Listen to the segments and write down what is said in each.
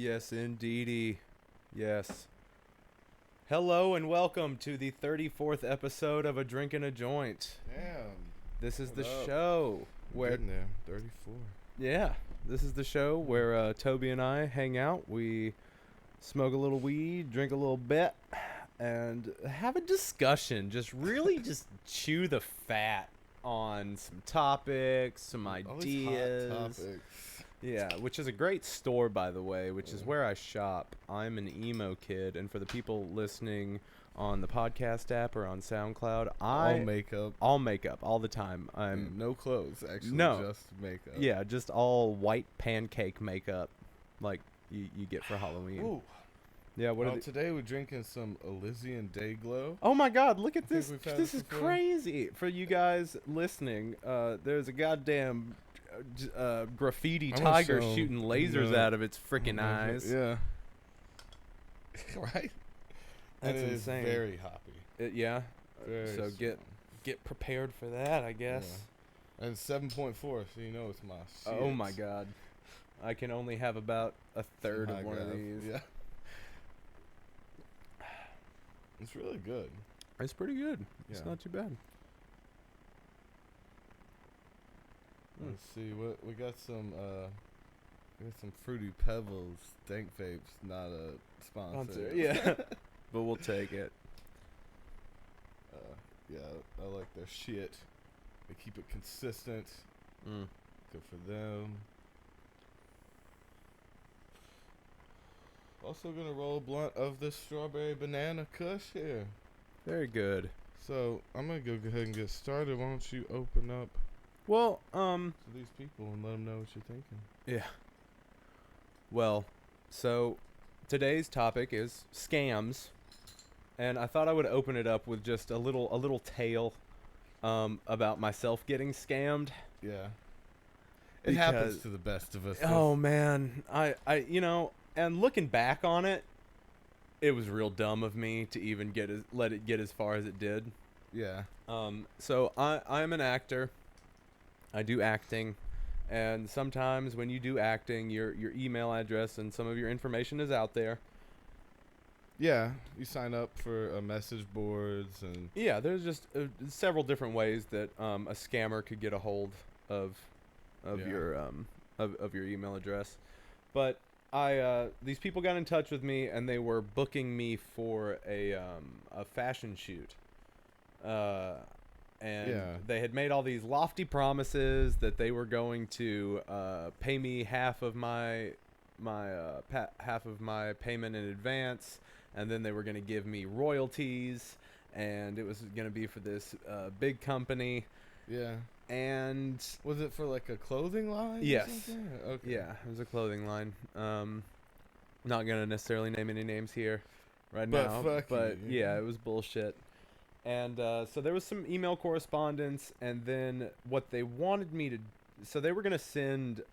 Yes, indeedy. Yes. Hello and welcome to the 34th episode of A Drink and a Joint. Damn. This is the What up? show where, Getting there. 34. yeah, this is the show where Toby and I hang out. We smoke a little weed, drink a little bit, and have a discussion. Just chew the fat on some topics, some Always hot ideas. topics. Yeah, which is a great store, by the way, which is where I shop. I'm an emo kid, and for the people listening on the podcast app or on SoundCloud, All makeup. all makeup all the time. And no clothes, actually. No. Just makeup. Yeah, just all white pancake makeup, like you get for Halloween. Ooh. Yeah, what Well, are today we're drinking some Elysian Dayglow. Oh my God! Look at think this. we've had This this is before. crazy for you guys listening. There's a goddamn graffiti I'm gonna tiger show- shooting lasers no. out of its freaking eyes. Yeah. Right? That's and it is insane. very hoppy. Yeah. Very So strong. get prepared for that, I guess. Yeah. And it's 7.4, so you know it's my shit. Oh my God. I can only have about a third Some of high one of graph. these. Yeah. It's really good. It's pretty good. It's Yeah. not too bad. Let's see what we got. Some fruity pebbles, dank vapes, not a sponsor. Yeah. But we'll take it. Yeah, I like their shit. They keep it consistent. Mm. Good for them. Also gonna roll a blunt of this strawberry banana kush here. Very good. So I'm gonna go ahead and get started. Why don't you open up Well, to these people and let them know what you're thinking? yeah. Well, so today's topic is scams, and I thought I would open it up with just a little tale about myself getting scammed. Yeah. It happens Because- to the best of us. Oh man, I and looking back on it, it was real dumb of me to even let it get as far as it did. Yeah. So I'm an actor. I do acting, and sometimes when you do acting, your email address and some of your information is out there. Yeah, you sign up for message boards and Yeah, there's just several different ways that a scammer could get a hold of Yeah. your of your email address. But these people got in touch with me and they were booking me for a fashion shoot. And Yeah. they had made all these lofty promises that they were going to pay me half of my half of my payment in advance, and then they were going to give me royalties, and it was going to be for this big company. yeah. And Was it for like a clothing line? or Yes. something? Okay. yeah, it was a clothing line. Not going to necessarily name any names here right But now, fuck but you. yeah, it was bullshit. And so there was some email correspondence, and then what they wanted me to, so they were gonna send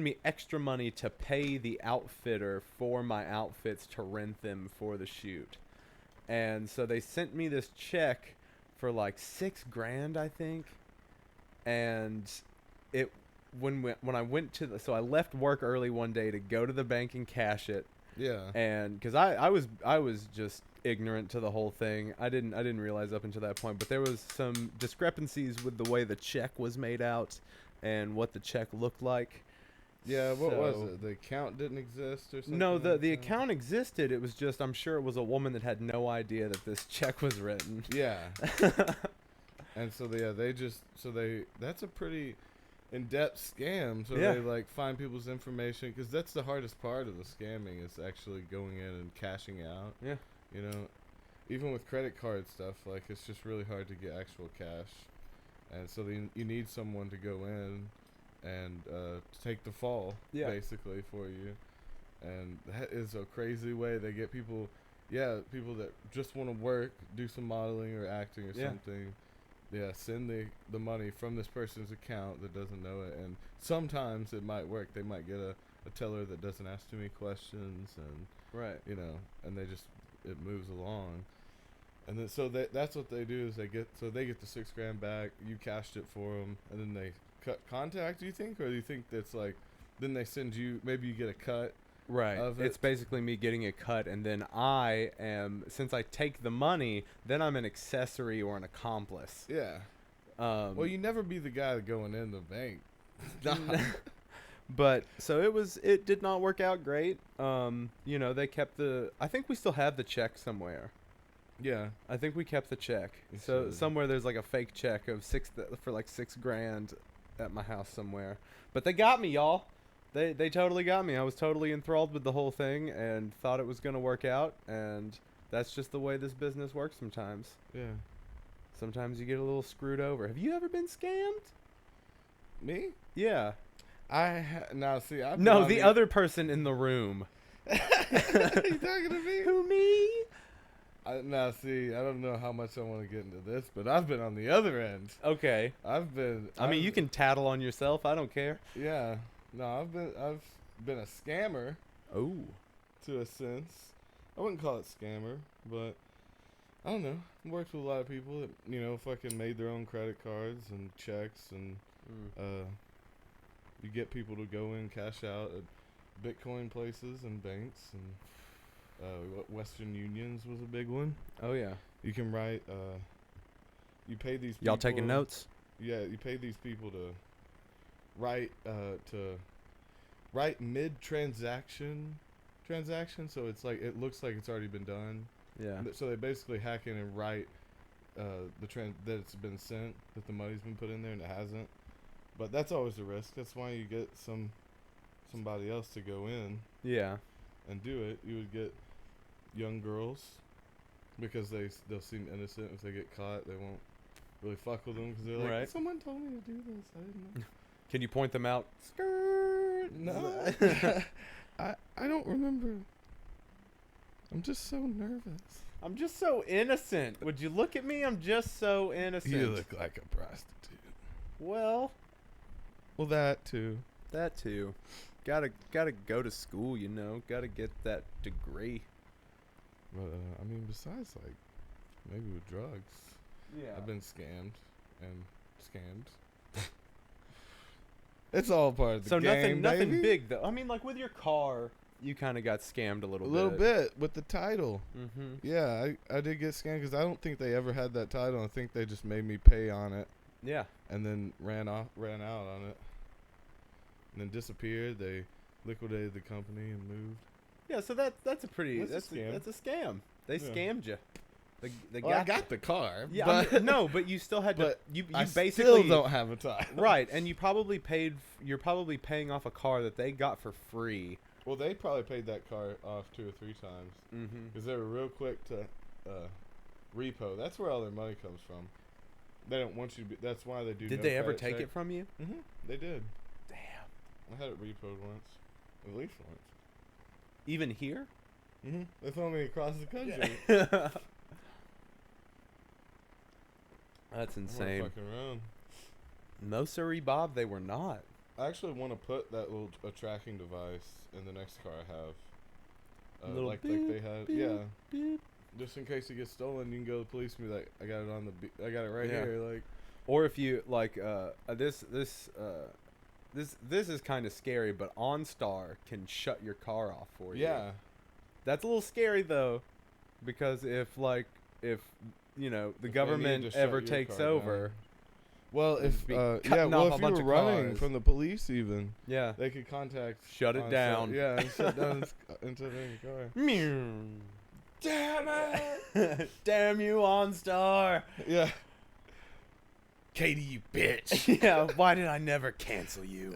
me extra money to pay the outfitter for my outfits to rent them for the shoot. And so they sent me this check for like $6,000, I think. And it when I went to so I left work early one day to go to the bank and cash it. Yeah. And because I was just ignorant to the whole thing. I didn't realize up until that point, but there was some discrepancies with the way the check was made out and what the check looked like. Yeah, what So- was it? The account didn't exist or something? No, the like that? account existed. It was just, I'm sure it was a woman that had no idea that this check was written. Yeah. And so that's a pretty in-depth scam. So Yeah. they like find people's information, because that's the hardest part of the scamming, is actually going in and cashing out. Yeah. You know, even with credit card stuff, like it's just really hard to get actual cash, and so you need someone to go in and take the fall, Yeah. basically, for you. And that is a crazy way they get people. Yeah, people that just want to work, do some modeling or acting or Yeah. something. Yeah, send the money from this person's account that doesn't know it, and sometimes it might work. They might get a teller that doesn't ask too many questions, and Right. and it moves along. And then so that's what they do, is they get the $6,000 back. You cashed it for them, and then they contact. Do you think, or do you think that's like then they send you, maybe you get a cut. Right. Of It's it. basically me getting a cut, and then since I take the money, then I'm an accessory or an accomplice. Yeah. Well, you never be the guy going in the bank. Nah. But so it did not work out great. They kept I think we still have the check somewhere. Yeah. I think we kept the check. You So should. somewhere there's like a fake check of for like $6,000 at my house somewhere. But they got me, y'all. They totally got me. I was totally enthralled with the whole thing and thought it was gonna work out. And that's just the way this business works sometimes. Yeah. Sometimes you get a little screwed over. Have you ever been scammed? Me? Yeah. Now see, I've No, been the other person in the room. Are you talking to me? Who, me? Now see, I don't know how much I want to get into this, but I've been on the other end. Okay. I've been. I mean, you can tattle on yourself. I don't care. Yeah. No, I've been a scammer Oh. to a sense. I wouldn't call it scammer, but I don't know. Worked with a lot of people that fucking made their own credit cards and checks, and you get people to go in, cash out at Bitcoin places and banks, and Western Unions was a big one. Oh, yeah. You can write. You pay these. Y'all people, taking notes? Yeah, you pay these people to write mid-transaction, so it's like it looks like it's already been done. Yeah. So they basically hack in and write that it's been sent, that the money's been put in there and it hasn't. But that's always a risk. That's why you get somebody else to go in Yeah. and do it. You would get young girls because they'll seem innocent. If they get caught, they won't really fuck with them because they're like, Right. someone told me to do this. I didn't know. Can you point them out? Skirt. No. I don't remember. I'm just so nervous. I'm just so innocent. Would you look at me? I'm just so innocent. You look like a prostitute. Well, That too. that too. Gotta go to school, Gotta get that degree. But I mean, besides like maybe with drugs, Yeah. I've been scammed and scammed. It's all part of the So game, nothing baby. big though. I mean, like with your car, you kind of got scammed a A little little bit with the title. Mm-hmm. Yeah, I did get scammed because I don't think they ever had that title. I think they just made me pay on it Yeah. and then ran out on it, and then disappeared. They liquidated the company and moved. Yeah. So that's a pretty That's a scam. That's a scam. They Yeah. scammed you. They Well, I got the car. Yeah. but No, but you still had to. but You I basically still don't have a title. Right, and you're probably paying off a car that they got for free. Well, they probably paid that car off 2 or 3 times Mm-hmm. because they were real quick to repo. That's where all their money comes from. They don't want you to be. That's why they do. Did no they ever credit take check. it from you? Mm-hmm. They did. Damn. I had it repoed once, at least once. Even here? Mm-hmm. They found me across the country. That's I'm not insane. fucking around. No, sirree, Bob, they were not. I actually want to put that little tracking device in the next car I have. Little like beep, they had, beep, yeah. beep. Just in case it gets stolen, you can go to the police and be like, I got it on I got it right Yeah. here. Like, Or if you like, this is kind of scary, but OnStar can shut your car off for you. yeah. That's a little scary though, because if the If government they need to ever shut your takes car over, down. Well, It'd if be yeah, cutting well, off a if bunch you of were running cars. from the police, even yeah, they could contact shut it OnStar. down. Yeah, and shut down into the car. Meow. Damn it! Damn you, OnStar! Yeah. Katie, you bitch. Yeah, why did I never cancel you?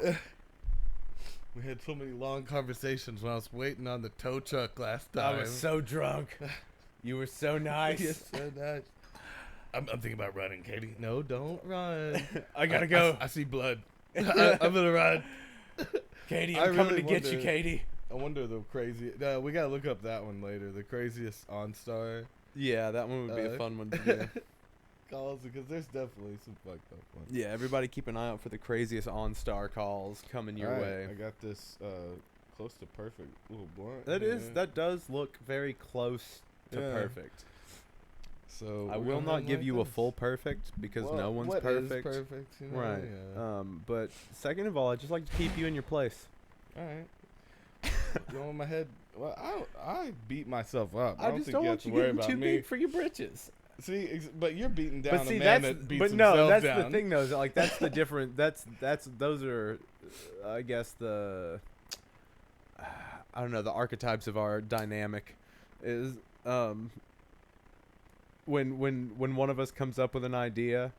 We had so many long conversations when I was waiting on the tow truck last time. I was so drunk. You were so nice. You're so nice. I'm thinking about running, Katie. No, don't run. I gotta go. I see blood. I'm gonna run. Katie, I I'm coming really to get you, wonder- Katie. I wonder the crazy. We gotta look up that one later. The craziest OnStar Yeah, that one would be a fun one to do. calls, because there's definitely some fucked up ones. Yeah, everybody keep an eye out for the craziest OnStar calls coming your Alright, way. I got this close to perfect little blunt. That does look very close to Yeah. perfect. So I we're will gonna not end give like you a this. full perfect because Well, no one's what is perfect. perfect, you know? Right. Yeah. But second of all, I just like to keep you in your place. All right. You know, in my head. Well, I beat myself up. I don't just think don't you have want to you worry getting about too me. big for your britches. See, but you're beating down But see, a man that's that beats but himself no, that's down. the thing though. Is like that's the different. That's those are, I guess the. I don't know, the archetypes of our dynamic is when one of us comes up with an idea,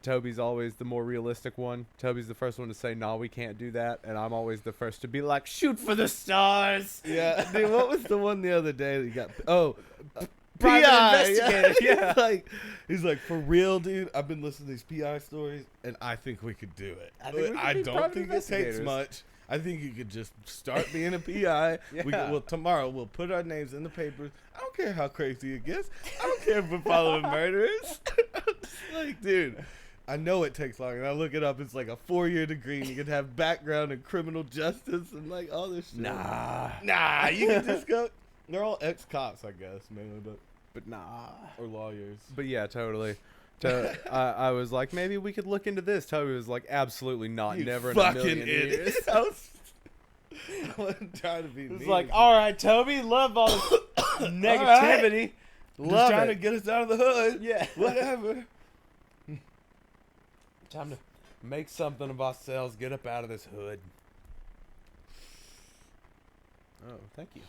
Toby's always the more realistic one. Toby's the first one to say, "No, we can't do that," and I'm always the first to be like, "Shoot for the stars." Yeah, dude, what was the one the other day that you got? Oh, Private PI, investigator. Yeah. he's like, for real, dude. I've been listening to these PI stories, and I think we could do it. I think we could I be don't private think it takes investigators. much. I think you could just start being a PI. Yeah. Well, tomorrow we'll put our names in the papers. I don't care how crazy it gets. I don't care if we're following murderers. Like, dude, I know it takes long, and I look it up. It's like a 4-year degree, and you can have background in criminal justice and like all this shit. Nah, you can just go. They're all ex-cops, I guess, mainly, But nah. or lawyers. But yeah, totally. I was like, maybe we could look into this. Toby was like, absolutely not. You Never in a fucking million idiot. years. I wasn't trying to be It was mean. like, all right, Toby, love all this negativity. Just Love trying it. to get us out of the hood. Yeah. Whatever. Time to make something of ourselves. Get up out of this hood. Oh, thank you.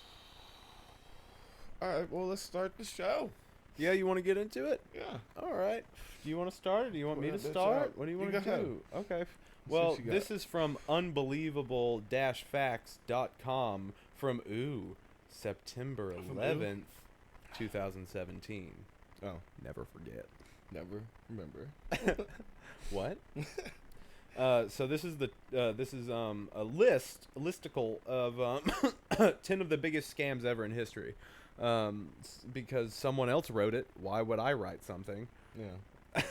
All right, well, let's start the show. Yeah, you want to get into it? Yeah. All right. Do you want to start or do you want me to Well, bitch, start? out. What do you You want to go ahead. do? Okay. what Well, you got. this is from unbelievable-facts.com from, September 11th, 2017. Oh, Never forget. never remember. What? So this is a listicle of 10 of the biggest scams ever in history. Because someone else wrote it, why would I write something? Yeah.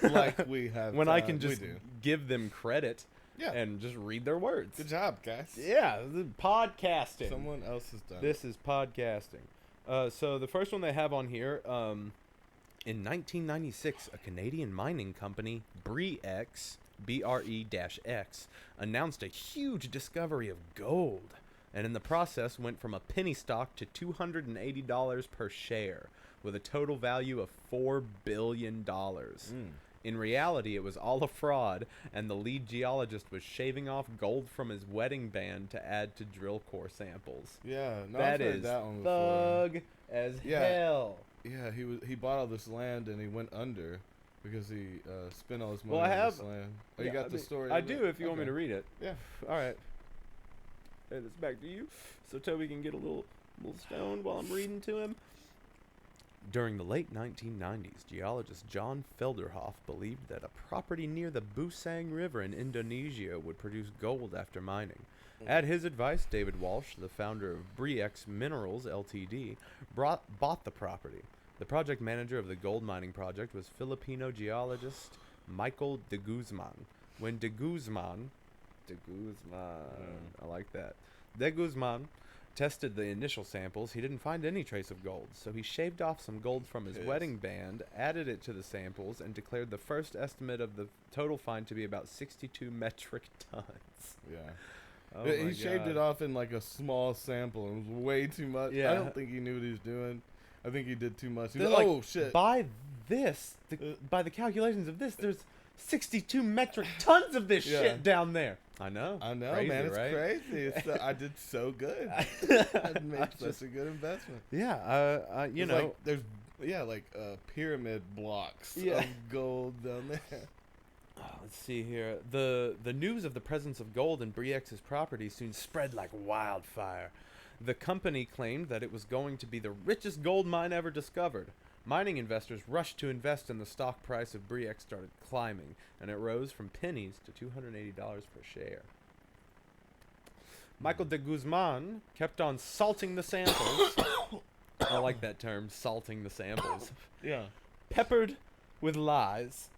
Like we have. When I can we just do. give them credit Yeah. and just read their words. Good job, guys. Yeah, the podcasting. Someone else has done. This is podcasting. So the first one they have on here, in 1996, a Canadian mining company, BRE-X, BRE-X, announced a huge discovery of gold, and in the process went from a penny stock to $280 per share, with a total value of $4 billion. In reality, it was all a fraud, and the lead geologist was shaving off gold from his wedding band to add to drill core samples. Yeah. No, That I've heard is that one before. thug as Yeah. hell. Yeah, he bought all this land and he went under because he spent all his money Well, I on have- this land. Oh, you Yeah, got I the mean, story? I of do it? if you want me to read it. Yeah. All right. And it's back to you, so Toby can get a little stoned while I'm reading to him. During the late 1990s, geologist John Felderhoff believed that a property near the Busang River in Indonesia would produce gold after mining. At his advice, David Walsh, the founder of BRE-X Minerals Ltd., bought the property. The project manager of the gold mining project was Filipino geologist Michael de Guzman. When de Guzman, I like that. De Guzman tested the initial samples, he didn't find any trace of gold, so he shaved off some gold from his Yes. wedding band, added it to the samples, and declared the first estimate of the total find to be about 62 metric tons. Yeah. Oh He my shaved God. it off in like a small sample. It was way too much. Yeah. I don't think he knew what he was doing. I think he did too much. He They're was, like, oh shit! By this, by the calculations of this, there's 62 metric tons of this Yeah. shit down there. I know. I know, Crazy, man. It's right? crazy. I did so good. I made such a good investment. Yeah, you It's know. like, there's pyramid blocks Yeah. of gold down there. Let's see here. The news of the presence of gold in BRE-X's property soon spread like wildfire. The company claimed that it was going to be the richest gold mine ever discovered. Mining investors rushed to invest, and the stock price of BRE-X started climbing, and it rose from pennies to $280 per share. Michael de Guzman kept on salting the samples. I like that term, salting the samples. Yeah. Peppered with lies.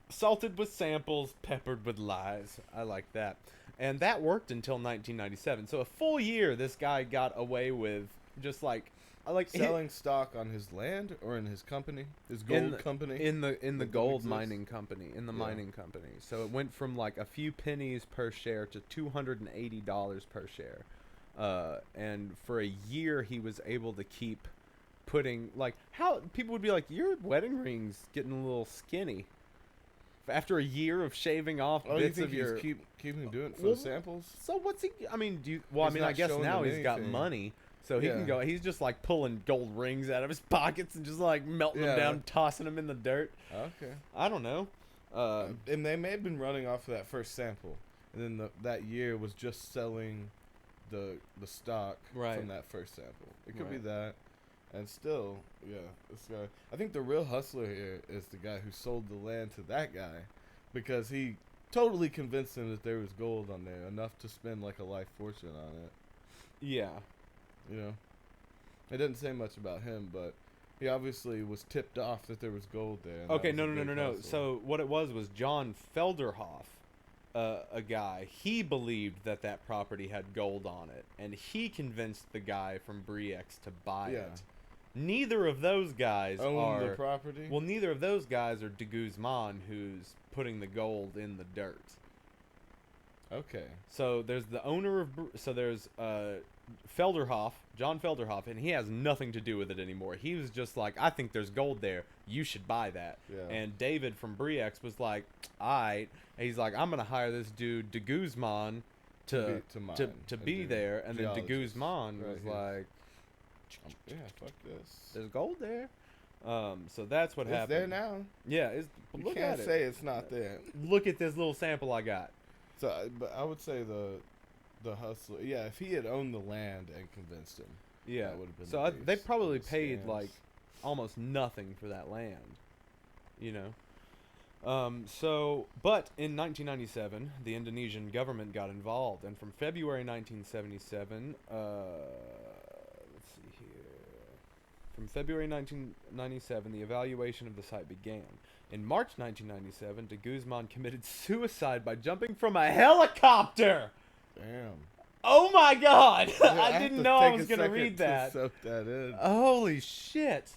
Salted with samples, peppered with lies. I like that. And that worked until 1997. So a full year, this guy got away with just like like selling stock on his land or in his company, his gold company, in the that gold exists? mining company, in the Yeah. mining company. So it went from like a few pennies per share to $280 per share. And for a year he was able to keep putting, like, how people would be like, your wedding ring's getting a little skinny. After a year of shaving off Oh, you bits think of he's your keeping doing it for Well, the samples? So what's he? I mean, do you? Well, He's I mean, I not guess showing now them he's got anything. money, so he can Yeah. go. He's just like pulling gold rings out of his pockets and just like melting them Yeah. down, tossing them in the dirt. Okay. I don't know. And they may have been running off of that first sample, and then that year was just selling the stock Right. from that first sample. It could be Right. that, and still, yeah, this guy. I think the real hustler here is the guy who sold the land to that guy, because he totally convinced him that there was gold on there, enough to spend like a life fortune on it. Yeah. You know, it doesn't say much about him, but he obviously was tipped off that there was gold there. and that Okay. was No. a No. No. big No. No. hustle. So what it was John Felderhoff, a guy. He believed that property had gold on it, and he convinced the guy from Briex to buy Yeah. it. Neither of those guys own are. the property. Well, neither of those guys are de Guzman, who's putting the gold in the dirt. Okay. So there's the owner of. So there's Felderhoff, John Felderhoff, and he has nothing to do with it anymore. He was just like, I think there's gold there. You should buy that. Yeah. And David from Briex was like, alright. And he's like, I'm gonna hire this dude de Guzman to mine to and be do there. And then de geologist Guzman right was here. like, Yeah, fuck this. there's gold there. So that's what It's happened. there now. Yeah, You look can't at say it. it's not there. Look at this little sample I got. So, but I would say the hustler. Yeah, if he had owned the land and convinced him. Yeah. That would've been So the they base probably of the paid scams. like almost nothing for that land. You know. But in 1997, the Indonesian government got involved, and from February 1977, let's see here. From February 1997, the evaluation of the site began. In March 1997, de Guzman committed suicide by jumping from a helicopter. Damn. Oh my God! Yeah, I have didn't to know I take was a gonna second read to that. soak that in. Holy shit!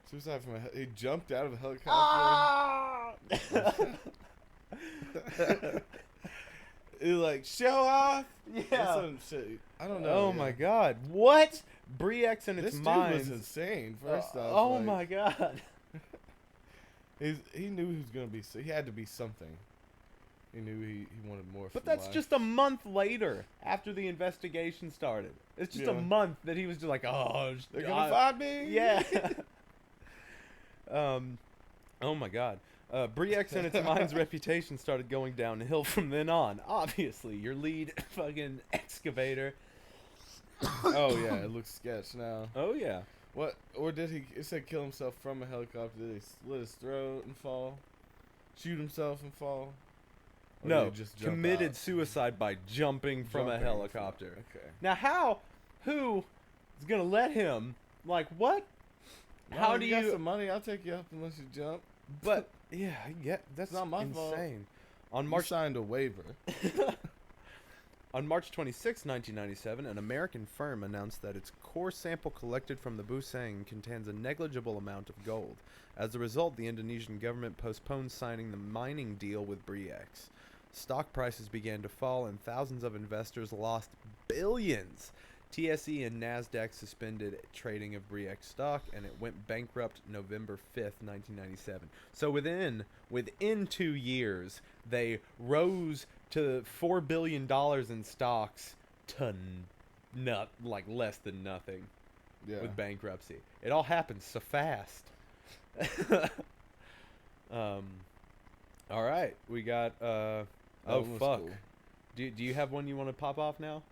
Suicide from he jumped out of a helicopter. Ah! He's like, show off. Yeah. That's some shit. I don't know. Oh yeah. my God! What? Briex and its This dude mind. was insane. First off. Oh like, my God! He knew he was gonna be. He had to be something. He knew he wanted more. But from that's life. just a month later, after the investigation started. It's just a Yeah. month that he was just like, oh, They're gonna find me. yeah. Oh my God. Briex and its mine's reputation started going downhill from then on. Obviously, your lead fucking excavator. Oh yeah, it looks sketch now. Oh yeah. What? Or did he? It said kill himself from a helicopter. Did he slit his throat and fall? Shoot himself and fall? Or No, did he just jump committed out? suicide by jumping from a Jumping helicopter. Okay. Now, who is gonna let him? Like, what? How Well, do got you? some money? I'll take you up unless you jump. But yeah, that's not my insane. fault. On You March signed a waiver. On March 26, 1997, an American firm announced that its core sample collected from the Busang contains a negligible amount of gold. As a result, the Indonesian government postponed signing the mining deal with Briex. Stock prices began to fall and thousands of investors lost billions. TSE and NASDAQ suspended trading of Briex stock, and it went bankrupt November 5th, 1997. So within 2 years, they rose to $4 billion in stocks to less than nothing Yeah. with bankruptcy. It all happened so fast. All right, we got That oh one was fuck. cool. Do you have one you want to pop off now?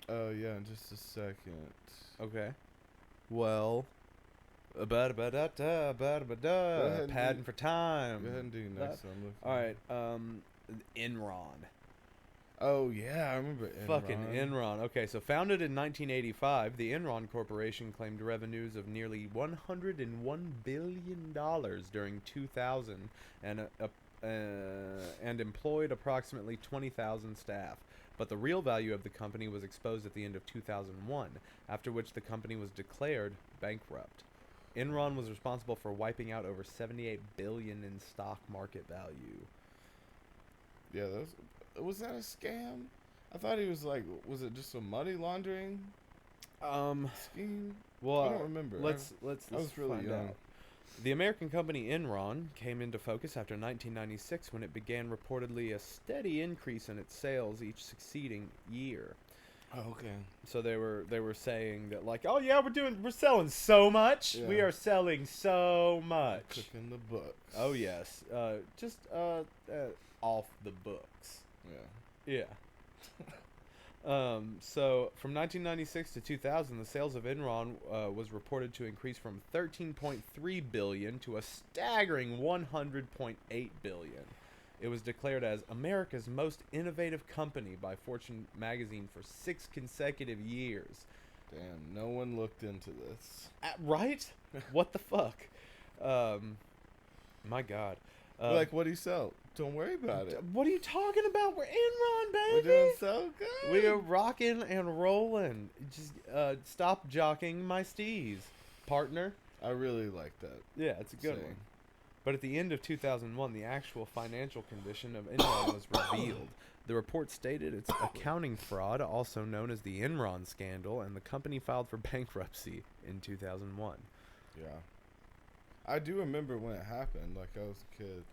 Yeah, in just a second. Okay. Well, ahead and padding do- for time. Go ahead and do your next one. All right. Enron. Oh yeah, I remember Enron. Fucking Enron. Okay, so founded in 1985, the Enron Corporation claimed revenues of nearly $101 billion during 2000 and employed approximately 20,000 staff. But the real value of the company was exposed at the end of 2001, after which the company was declared bankrupt. Enron was responsible for wiping out over $78 billion in stock market value. Yeah, was that a scam? I thought he was like, was it just a money laundering scheme? Well, I don't remember. Let's I was really find young. out. The American company Enron came into focus after 1996 when it began reportedly a steady increase in its sales each succeeding year. Oh, okay. So they were saying that like, oh yeah, we're selling so much. Yeah. We are selling so much. Cooking the books. Oh yes. Just off the books. Yeah. Yeah. So from 1996 to 2000, the sales of Enron was reported to increase from 13.3 billion to a staggering 100.8 billion. It was declared as America's most innovative company by Fortune magazine for 6 consecutive years. Damn, no one looked into this. Right? What the fuck? My God. Like, what do you sell? Don't worry about it. What are you talking about? We're Enron, We're baby. doing so good. We are rocking and rolling. Just stop jockeying my steez, partner. I really like that. Yeah, it's a good saying. one. But at the end of 2001, the actual financial condition of Enron was revealed. The report stated its accounting fraud, also known as the Enron scandal, and the company filed for bankruptcy in 2001. Yeah. I do remember when it happened. Like, I was a kid.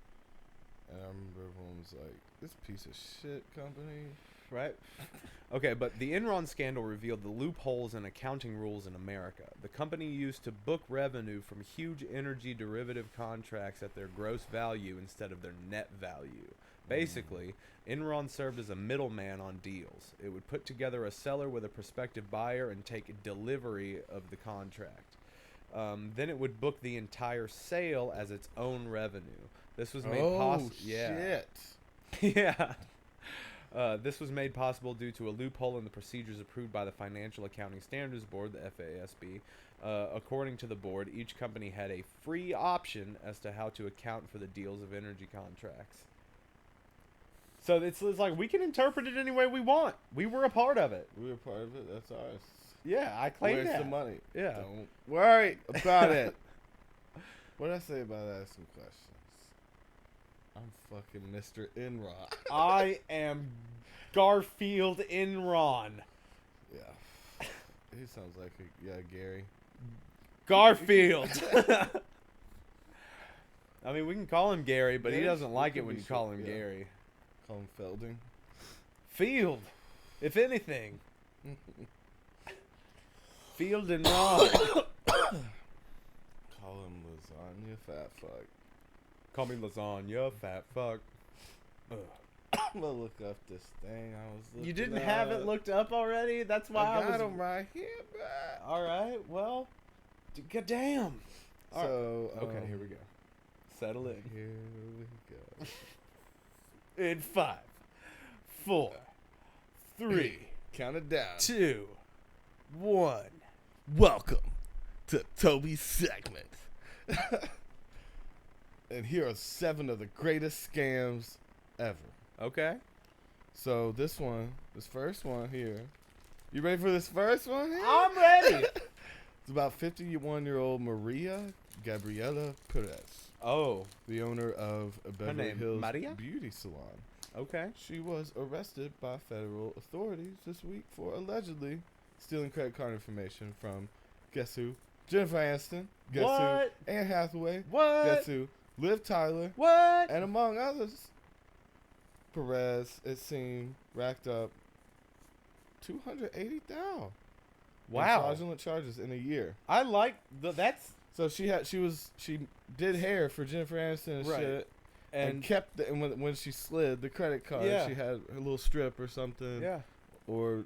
And I remember everyone was like, this piece of shit company. Right? Okay, but the Enron scandal revealed the loopholes in accounting rules in America. The company used to book revenue from huge energy derivative contracts at their gross value instead of their net value. Basically, Enron served as a middleman on deals. It would put together a seller with a prospective buyer and take delivery of the contract. Then it would book the entire sale as its own revenue. This was made possible. Shit. Yeah. This was made possible due to a loophole in the procedures approved by the Financial Accounting Standards Board, the FASB. According to the board, each company had a free option as to how to account for the deals of energy contracts. So it's like we can interpret it any way we want. We were a part of it. We were part of it. That's ours. Yeah, I claim Where's that. the money? Yeah. Don't worry about it. What did I say about asking questions? I'm fucking Mr. Enron. I am Garfield Enron. Yeah. He sounds like Gary. Garfield. I mean, we can call him Gary, but he Gary? doesn't like It it could when be you call short, him yeah. Gary. Call him Felding. Field, if anything. Field and Ron. Call him lasagna fat fuck. Call me lasagna, fat fuck. Ugh. I'm gonna look up this thing I was looking You didn't up. have it looked up already? That's why I I got was. him right here, bro. All right, well, goddamn. All So, okay, here we go. Settle in. Here we go. In 5, 4, 3, Count it down. 2, 1. Welcome to Toby's segment. And here are 7 of the greatest scams ever. Okay. So this first one here. You ready for this first one here? I'm ready. It's about 51-year-old Maria Gabriela Perez, Oh, the owner of a Beverly name, Hills Maria? beauty salon. okay. She was arrested by federal authorities this week for allegedly stealing credit card information from, guess who? Jennifer Aniston. Guess What? who? Anne Hathaway. What? Guess who? Liv Tyler. What? And among others, Perez, it seemed, racked up $280,000. Wow. Fraudulent charges in a year. I like that's So she did hair for Jennifer Aniston and Right. shit. And kept and when she slid the credit card, Yeah. she had a little strip or something. yeah. Or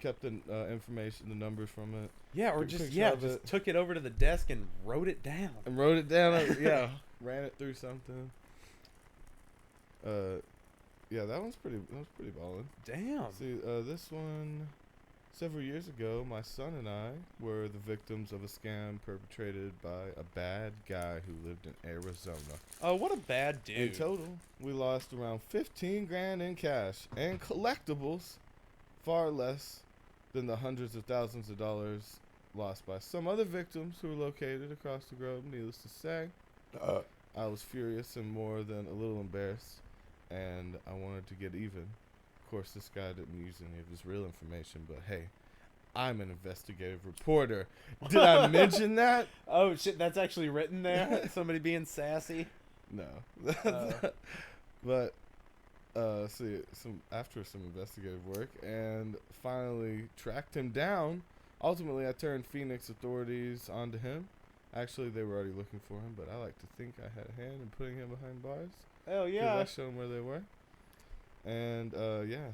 kept the information, the numbers from it, Yeah, or Took a just picture yeah, of just it. took it over to the desk and wrote it down. and wrote it down. Yeah, ran it through something. Yeah, that was pretty ballin'. Damn. See, this one, several years ago, my son and I were the victims of a scam perpetrated by a bad guy who lived in Arizona. Oh, what a bad In dude. total, we lost around $15,000 in cash and collectibles far less than the hundreds of thousands of dollars lost by some other victims who were located across the globe. Needless to say, I was furious and more than a little embarrassed, and I wanted to get even. Of course, this guy didn't use any of his real information, but hey, I'm an investigative reporter. Did I mention that? Oh shit, that's actually written there. Somebody being sassy. No. But see, after some investigative work and finally tracked him down, ultimately I turned Phoenix authorities onto him. Actually, they were already looking for him, but I like to think I had a hand in putting him behind bars. Hell yeah. I showed them where they were. And yeah,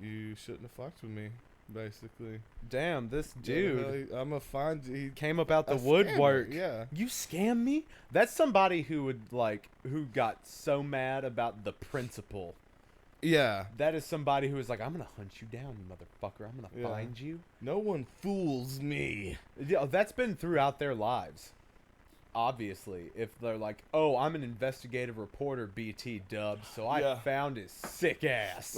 you shouldn't have fucked with me, basically. Damn, this dude. I'm a fine. He came up out the woodwork. Yeah. You scam me? That's somebody who got so mad about the principle. Yeah. That is somebody who is like, I'm going to hunt you down, you motherfucker. I'm going to find you. No one fools me. Yeah, that's been throughout their lives. Obviously, if they're like, oh, I'm an investigative reporter, BT dub, so I found his sick ass.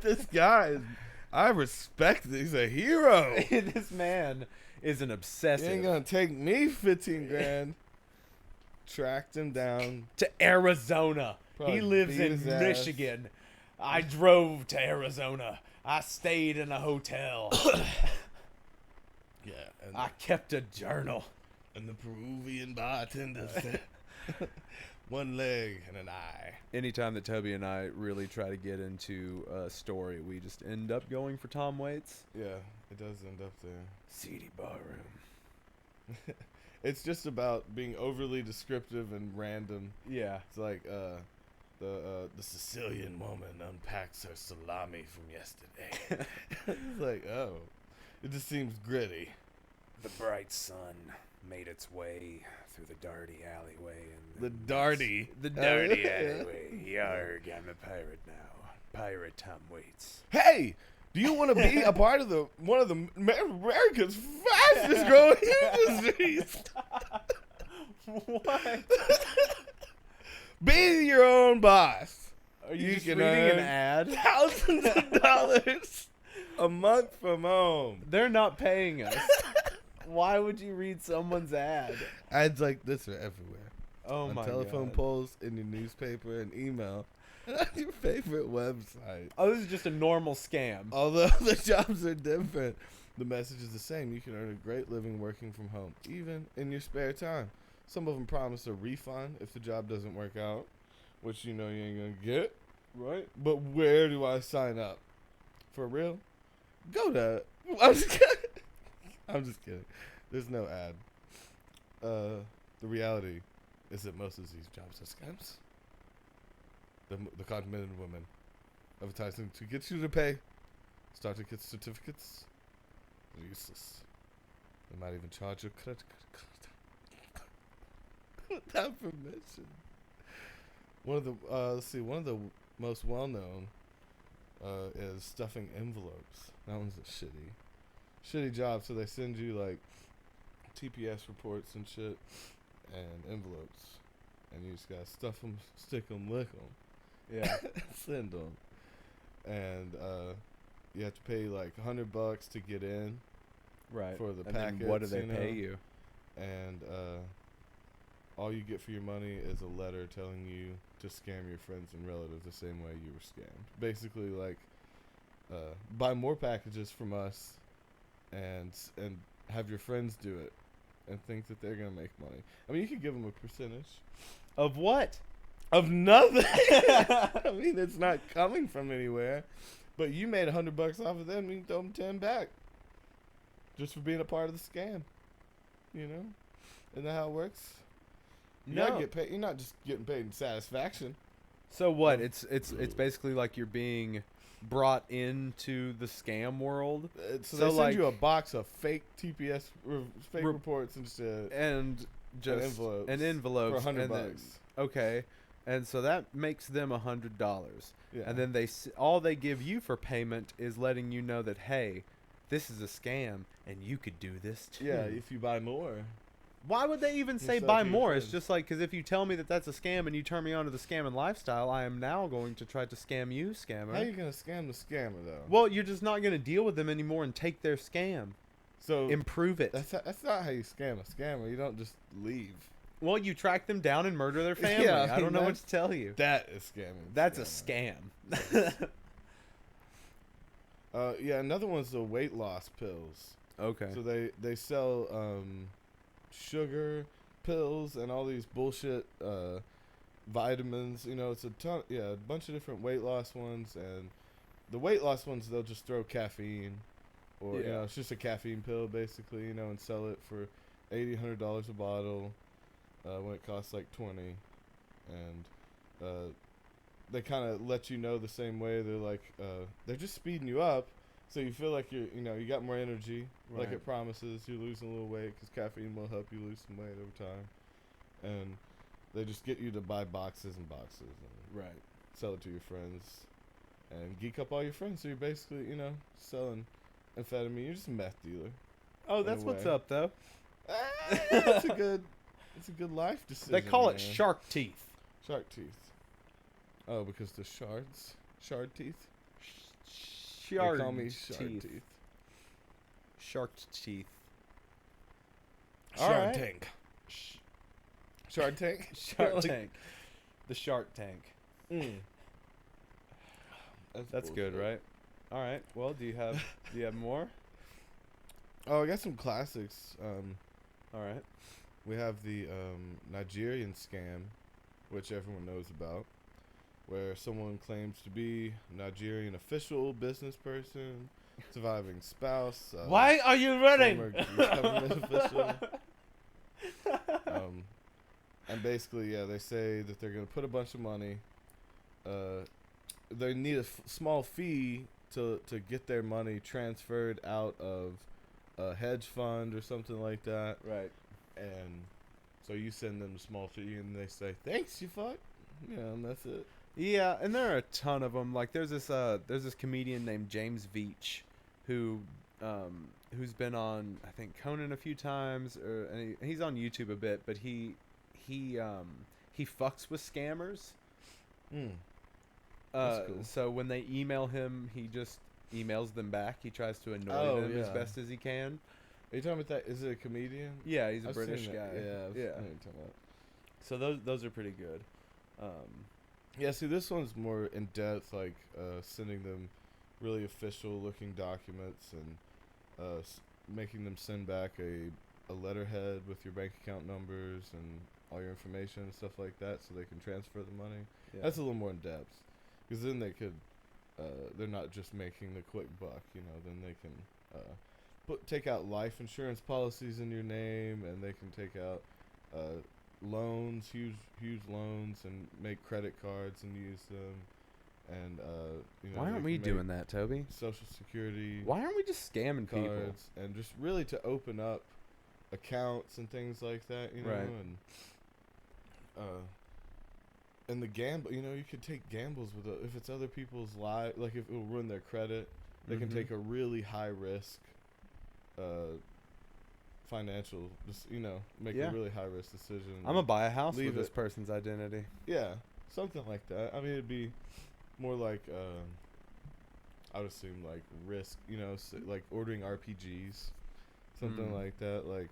This guy I respect it. He's a hero. This man is an obsessive. He ain't gonna take me 15 grand. Tracked him down to Arizona. Probably he lives in beat his Michigan. I drove to Arizona. I stayed in a hotel. Yeah. And I kept a journal. And the Peruvian bartender said, one leg and an eye. Anytime that Toby and I really try to get into a story, we just end up going for Tom Waits. Yeah, it does end up there. Seedy barroom. It's just about being overly descriptive and random. Yeah. It's like the Sicilian woman unpacks her salami from yesterday. It's like, oh, it just seems gritty. The bright sun made its way through the darty alleyway. And the darty alleyway. Yarg, I'm a pirate now. Pirate Tom Waits. Hey, do you want to be a part of one of the America's fastest growing industries? What? Be your own boss. Are you just reading an ad? Thousands of dollars a month from home. They're not paying us. Why would you read someone's ad? Ads like this are everywhere. Oh my god. On telephone poles, in your newspaper, and email. On your favorite website. Oh, this is just a normal scam. Although the jobs are different, the message is the same. You can earn a great living working from home, even in your spare time. Some of them promise a refund if the job doesn't work out, which you know you ain't gonna get. Right. But where do I sign up? For real? Go to... I'm just kidding. I'm just kidding. There's no ad. The reality is that most of these jobs are scams. The con-men women advertising to get you to pay. Start to get certificates. They're useless. They might even charge your credit card without permission. One of the most well-known is stuffing envelopes. That one's a shitty job. So they send you like TPS reports and shit and envelopes, and you just gotta stuff them, stick them, lick them. Yeah, send them, and you have to pay like $100 to get in. Right. For the and packets. Then what do they pay you? And all you get for your money is a letter telling you to scam your friends and relatives the same way you were scammed. Basically, like, buy more packages from us, and have your friends do it, and think that they're gonna make money. I mean, you could give them a percentage. Of what? Of nothing. I mean, it's not coming from anywhere. But you made $100 off of them, you can throw them 10 back. Just for being a part of the scam. You know? Isn't that how it works? No. You're not just getting paid in satisfaction. So what? It's basically like you're being brought into the scam world. So they send you a box of fake TPS reports and shit. And just envelopes for $100. Okay. And so that makes them $100. Yeah. And then all they give you for payment is letting you know that, hey, this is a scam and you could do this too. Yeah, if you buy more. Why would they even say sell it buy to your more? It's friends. just like, because if you tell me that that's a scam and you turn me on to the scamming lifestyle, I am now going to try to scam you, scammer. How you gonna scam the scammer though? Well, you're just not going to deal with them anymore and take their scam. So Improve it. that's not how you scam a scammer. You don't just leave. Well, you track them down and murder their family. Yeah, I don't know what to tell you. That is scamming. That's a scammer. scam. Yeah, another one's the weight loss pills. Okay. So they sell sugar pills and all these bullshit vitamins. You know, it's a bunch of different weight loss ones, and the weight loss ones they'll just throw caffeine, or you Yeah. know, it's just a caffeine pill basically. You know, and sell it for $80-$100 a bottle when it costs like 20, and they kind of let you know the same way. They're like they're just speeding you up. So you feel like you got more energy, like Right. it promises. You're losing a little weight because caffeine will help you lose some weight over time, and they just get you to buy boxes and boxes and Right. sell it to your friends, and geek up all your friends. So you're basically, selling amphetamine. You're just a meth dealer. Oh, In that's a what's way. up, though. It's a good life decision. They call it man. shark teeth. Shark teeth. Oh, because the shard teeth. Shark They call me shard teeth. teeth. Shark teeth. Shark Alright. Tank. Shark Tank. Shark Like- Tank. The Shark Tank. Mm. That's good, bullshit. right? All right. Well, do you have more? Oh, I got some classics. All right. We have the Nigerian scam, which everyone knows about, where someone claims to be a Nigerian official, business person, surviving spouse. Why are you running? Former government official. And basically, yeah, they say that they're going to put a bunch of money. They need a small fee to get their money transferred out of a hedge fund or something like that. Right. And so you send them a small fee, and they say, "Thanks, you fuck." Yeah, and that's it. Yeah, and there are a ton of them. Like there's this comedian named James Veach, who's been on I think Conan a few times, and he's on YouTube a bit. But he fucks with scammers. That's cool. So when they email him, he just emails them back. He tries to annoy Oh, them as yeah. best as he can. Are you talking about that? Is it a comedian? Yeah, he's a I've British seen guy. that. Yeah, I know yeah. what you're talking about. So those are pretty good. Yeah, see, this one's more in depth, like sending them really official looking documents and making them send back a letterhead with your bank account numbers and all your information and stuff like that, so they can transfer the money. Yeah. That's a little more in depth, because then they could, they're not just making the quick buck, Then they can take out life insurance policies in your name, and they can take out loans, huge loans, and make credit cards and use them, and Why they aren't we can doing make that, Toby? Social Security Why aren't we just scamming people? cards, and just really to open up accounts and things like that, Right. and the gamble, you could take gambles with if it's other people's lives, like if it will ruin their credit, they can Mhm. take a really high risk financial, just make Yeah. a really high risk decision. I'm gonna buy a house Leave with this it. person's identity. Yeah, something like that. I mean, it'd be more like I would assume like risk, like ordering RPGs, something Mm. like that. Like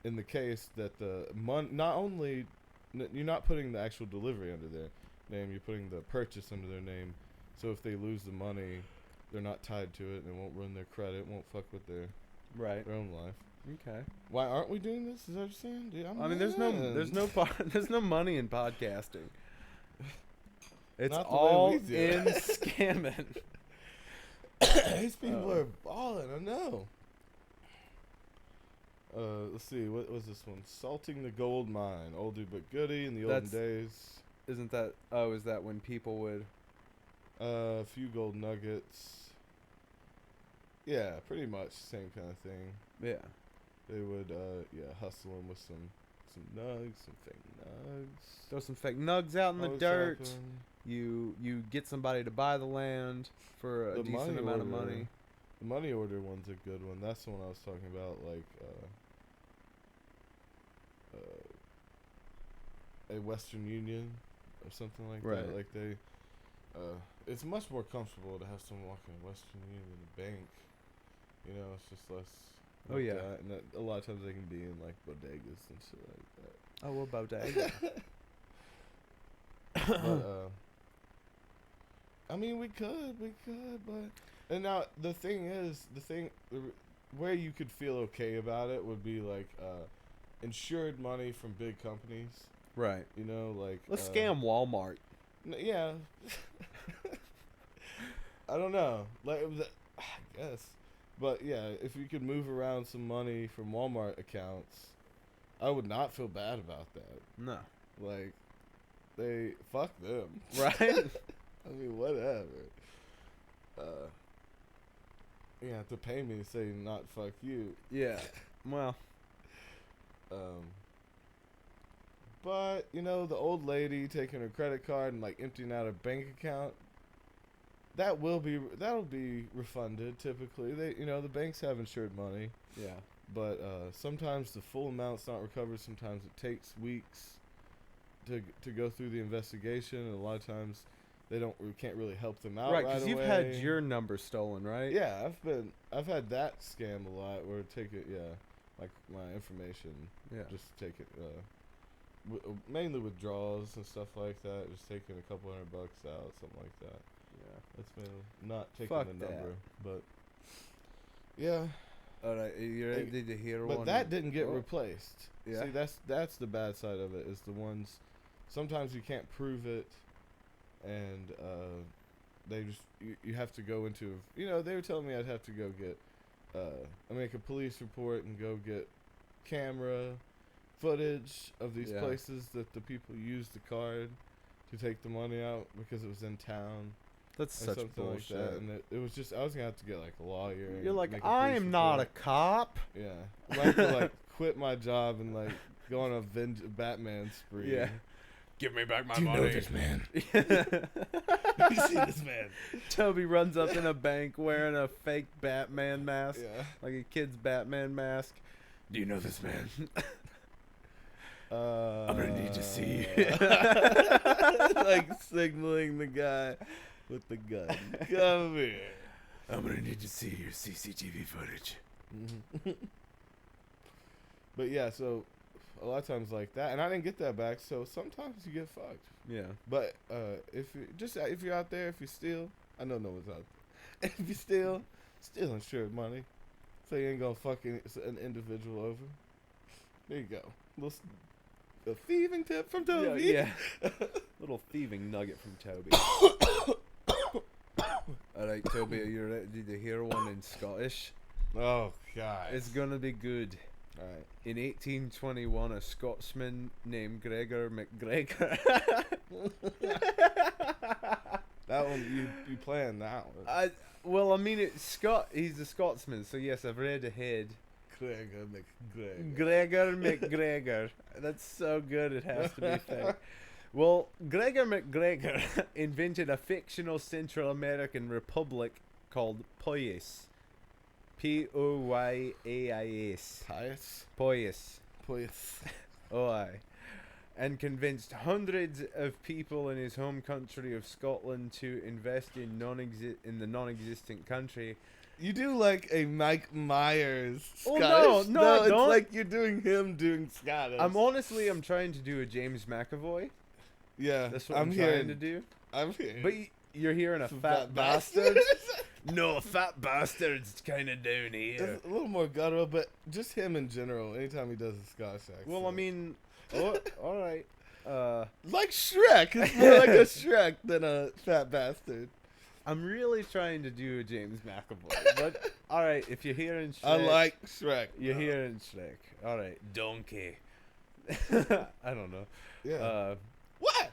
in the case that the not only you're not putting the actual delivery under their name, you're putting the purchase under their name. So if they lose the money, they're not tied to it, and it won't ruin their credit, won't fuck with their Right. own life. Okay. Why aren't we doing this? Is that what you're saying? Dude, I mean, there's no money in podcasting. It's Not the way all we do in it. scamming. These people Oh. are balling. I know. Let's see. What was this one? Salting the gold mine. Oldie but goodie in the olden That's- days. Isn't that? Oh, is that when people would? A few gold nuggets. Yeah, pretty much same kind of thing. Yeah. They would, hustle them with some nugs, some fake nugs. Throw some fake nugs out in the Always dirt. happen. You get somebody to buy the land for a The decent money amount of order. money. The money order one's a good one. That's the one I was talking about. Like, a Western Union or something like Right. that. Like they, it's much more comfortable to have someone walk in a Western Union than a bank. You know, it's just less. Oh, like yeah. that. And a lot of times they can be in like bodegas and shit like that. Oh, what about that? But I mean, we could, but and now the thing is, where you could feel okay about it would be like insured money from big companies. Right. You know, like Let's scam Walmart. Yeah. I don't know, like I guess, but yeah, if you could move around some money from Walmart accounts, I would not feel bad about that. No. Like, they fuck them, Right? I mean, whatever. You have to pay me to say not fuck you. Yeah. Well. But you know, the old lady taking her credit card and like emptying out her bank account, that'll be refunded typically. The banks have insured money. Yeah. But sometimes the full amount's not recovered. Sometimes it takes weeks to go through the investigation, and a lot of times we can't really help them out Right, because you've had your number stolen, right? Yeah, I've had that scam a lot where like my information, just take it, mainly withdrawals and stuff like that. Just taking a couple $100 out, something like that. Yeah. That's been not taking Fuck the number, that. but yeah. All right, you ready to hear one? But that didn't get replaced. Yeah. See, that's the bad side of it. Is the ones sometimes you can't prove it, and they just you have to go into. They were telling me I'd have to go get I make a police report and go get camera footage of these places that the people used the card to take the money out because it was in town. That's such bullshit. Like that. And it was just, I was gonna have to get like a lawyer. You're like, make I am not a cop. Yeah, I have to like quit my job and like go on a Batman spree. Yeah. Give me back my Do you money. know this man? You see this man? Toby runs up in a bank wearing a fake Batman mask, Yeah. like a kid's Batman mask. Do you know this man? I'm gonna need to see you. Like signaling the guy with the gun. Come here. I'm gonna need to see your CCTV footage. But yeah, so a lot of times like that, and I didn't get that back. So sometimes you get fucked. Yeah. But if you're out there, if you steal, I know no one's out there. If you steal insured money, so you ain't gonna fuck an individual over. There you go. A thieving tip from Toby. Yeah. Little thieving nugget from Toby. All right, Toby, are you ready to hear one in Scottish? Oh God. It's gonna be good. All right. In 1821, a Scotsman named Gregor McGregor. That one you planned that one. Well, I mean, he's a Scotsman, so yes, I've read ahead. Gregor McGregor. Gregor McGregor. That's so good, it has to be fake. Well, Gregor McGregor invented a fictional Central American republic called Poyas. Poyais. Pious. Poyas. Pious. Oh, and convinced hundreds of people in his home country of Scotland to invest in the non-existent country. You do like a Mike Myers Scottish. Oh, no, I it's don't. like you're doing him doing Scottish. I'm trying to do a James McAvoy. Yeah, That's what I'm trying to do. I'm hearing. But you're hearing a fat bastard. No, fat bastard's kind of down here. It's a little more guttural, but just him in general. Anytime he does a Scottish accent. Well, I mean, all right. Like Shrek. It's more like a Shrek than a fat bastard. I'm really trying to do a James McAvoy, but all right. If you're hearing Shrek, I like Shrek. You're hearing Shrek. All right, donkey. I don't know. Yeah. What?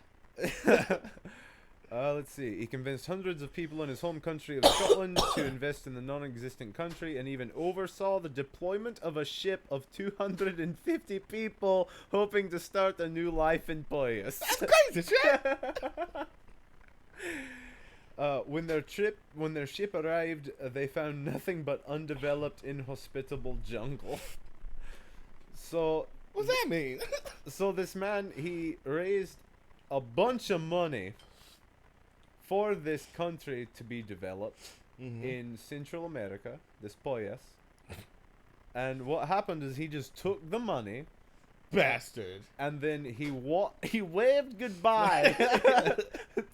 Let's see. He convinced hundreds of people in his home country of Scotland to invest in the non-existent country, and even oversaw the deployment of a ship of 250 people, hoping to start a new life in Poyas. That's crazy shit. When their ship arrived, they found nothing but undeveloped, inhospitable jungle. So, What's that mean? So this man, he raised a bunch of money for this country to be developed in Central America, this Poyas. And what happened is he just took the money Bastard. and then he waved goodbye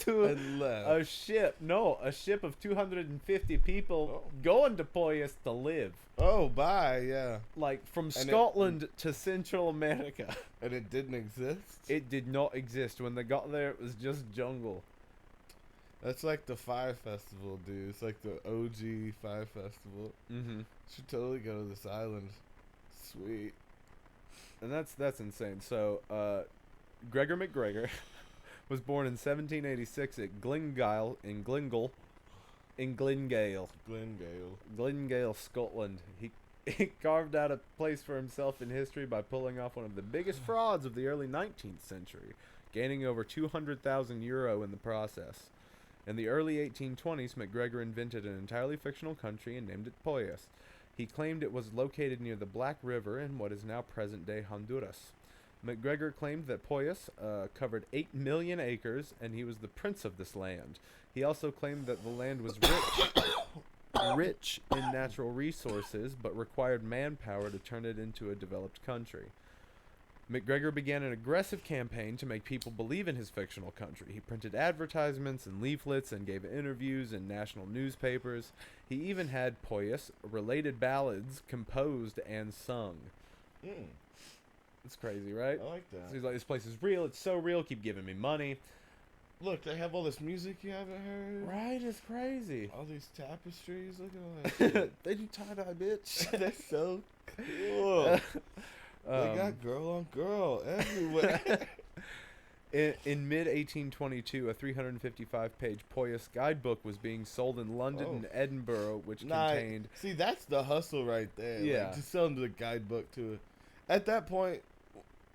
to And left. a ship. No, a ship of 250 people going to Poyas to live. Oh, bye, yeah. Like from it- Scotland to Central America. And it didn't exist? It did not exist. When they got there, it was just jungle. That's like the Fire Festival, dude. It's like the OG Fire Festival. Mm-hmm. Should totally go to this island. Sweet. And that's insane. So, Gregor McGregor was born in 1786 at Glengyle in Glengale, Glengale. Scotland. He carved out a place for himself in history by pulling off one of the biggest frauds of the early 19th century, gaining over 200,000 euro in the process. In the early 1820s, McGregor invented an entirely fictional country and named it Poyas. He claimed it was located near the Black River in what is now present-day Honduras. McGregor claimed that Poyas covered 8 million acres, and he was the prince of this land. He also claimed that the land was rich in natural resources, but required manpower to turn it into a developed country. McGregor began an aggressive campaign to make people believe in his fictional country. He printed advertisements and leaflets and gave interviews in national newspapers. He even had Poyas-related ballads composed and sung. It's crazy, right? I like that. So he's like, this place is real. It's so real. Keep giving me money. Look, they have all this music you haven't heard. Right? It's crazy. All these tapestries. Look at all that shit. They do tie-dye, bitch. They're so cool. They got girl on girl everywhere. In mid-1822, a 355-page Poyas guidebook was being sold in London and Edinburgh, which contained... See, that's the hustle right there. Yeah. Like, just selling the guidebook to it. At that point,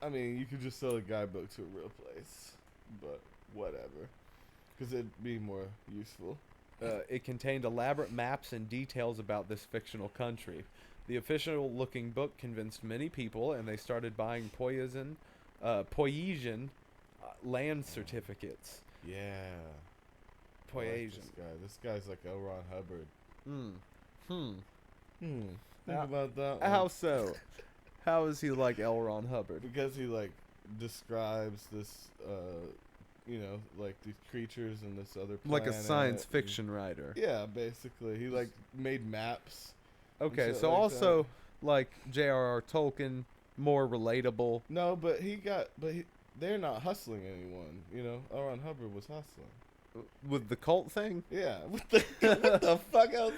I mean, you could just sell a guidebook to a real place. But whatever. Because it'd be more useful. It contained elaborate maps and details about this fictional country. The official-looking book convinced many people, and they started buying Poyasian land certificates. Yeah. Poyasian. This guy's like L. Ron Hubbard. Think How- about that one. How so? How is he like L. Ron Hubbard? Because he like describes this, like these creatures and this other planet. Like a science and- fiction writer. Yeah, basically, he like made maps. Okay, shit so like also like J.R.R. Tolkien, more relatable. No, but they're not hustling anyone. You know, L. Ron Hubbard was hustling. With the cult thing? Yeah, what the fuck else?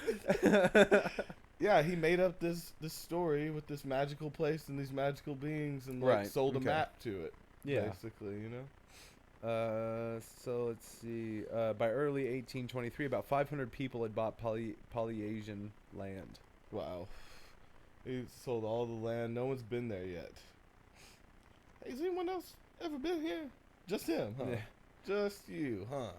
Yeah, he made up this story with this magical place and these magical beings, and like Right, sold a okay. map to it. Yeah. Basically, you know. So let's see. By early 1823, about 500 people had bought Polyasian land. Wow. He sold all the land. No one's been there yet. Hey, has anyone else ever been here? Just him, huh? Yeah. Just you, huh?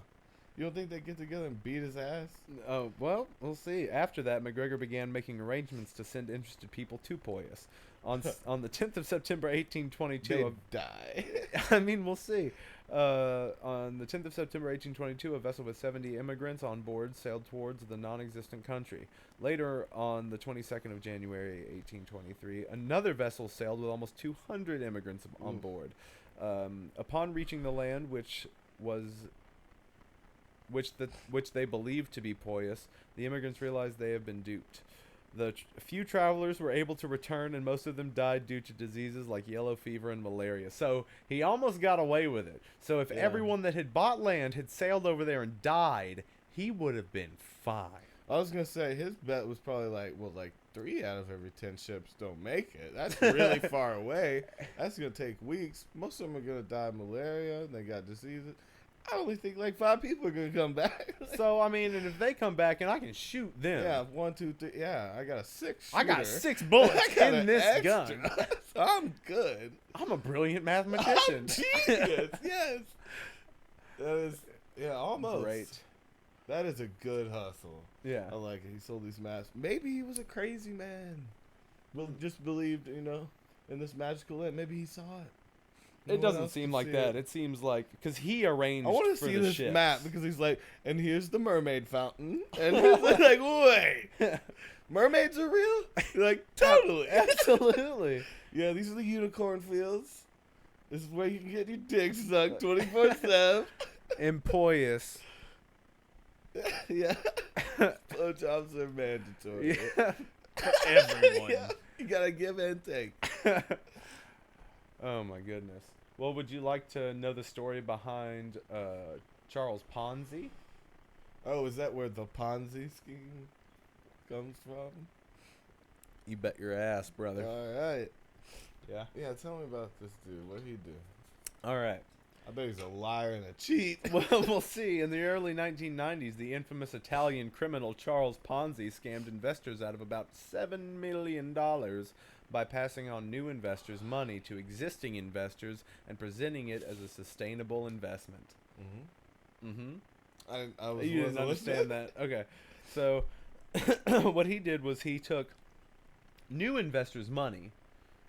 You don't think they get together and beat his ass? Oh, well, we'll see. After that, McGregor began making arrangements to send interested people to Poyas. On the 10th of September, 1822... They die. I mean, we'll see. On the 10th of September 1822, a vessel with 70 immigrants on board sailed towards the non-existent country. Later, on the 22nd of January 1823, another vessel sailed with almost 200 immigrants on board. Upon reaching the land, which they believed to be Poyas, the immigrants realized they had been duped. The few travelers were able to return, and most of them died due to diseases like yellow fever and malaria. So he almost got away with it. So if everyone that had bought land had sailed over there and died, he would have been fine. I was going to say, his bet was probably like 3 out of every 10 ships don't make it. That's really far away. That's going to take weeks. Most of them are going to die of malaria, and they got diseases. I only think like 5 people are going to come back. So, I mean, and if they come back and I can shoot them. Yeah, 1, 2, 3. Yeah, I got a 6 shooter. I got 6 bullets I got in an this extra. gun. So I'm good. I'm a brilliant mathematician. Genius, yes. That is, almost. Great. That is a good hustle. Yeah. I like it. He sold these masks. Maybe he was a crazy man. Well, just believed, in this magical land. Maybe he saw it. It one doesn't else seem can like see that. it. It seems like because he arranged. I want for to see the this ships. map because he's like, and here's the mermaid fountain, and he's like, wait, mermaids are real? You're like, totally, Absolutely. Yeah, these are the unicorn fields. This is where you can get your dick sucked 24/7. Empoyus. Yeah, blowjobs are mandatory Yeah. for everyone. Yeah. You gotta give and take. Oh my goodness. Well, would you like to know the story behind Charles Ponzi? Oh, is that where the Ponzi scheme comes from? You bet your ass, brother. All right. Yeah. Yeah, tell me about this dude. What'd he do? All right. I bet he's a liar and a cheat. Well, we'll see. In the early 1990s, the infamous Italian criminal Charles Ponzi scammed investors out of about $7 million by passing on new investors' money to existing investors and presenting it as a sustainable investment. I was You didn't understand that. Okay. So, what he did was he took new investors' money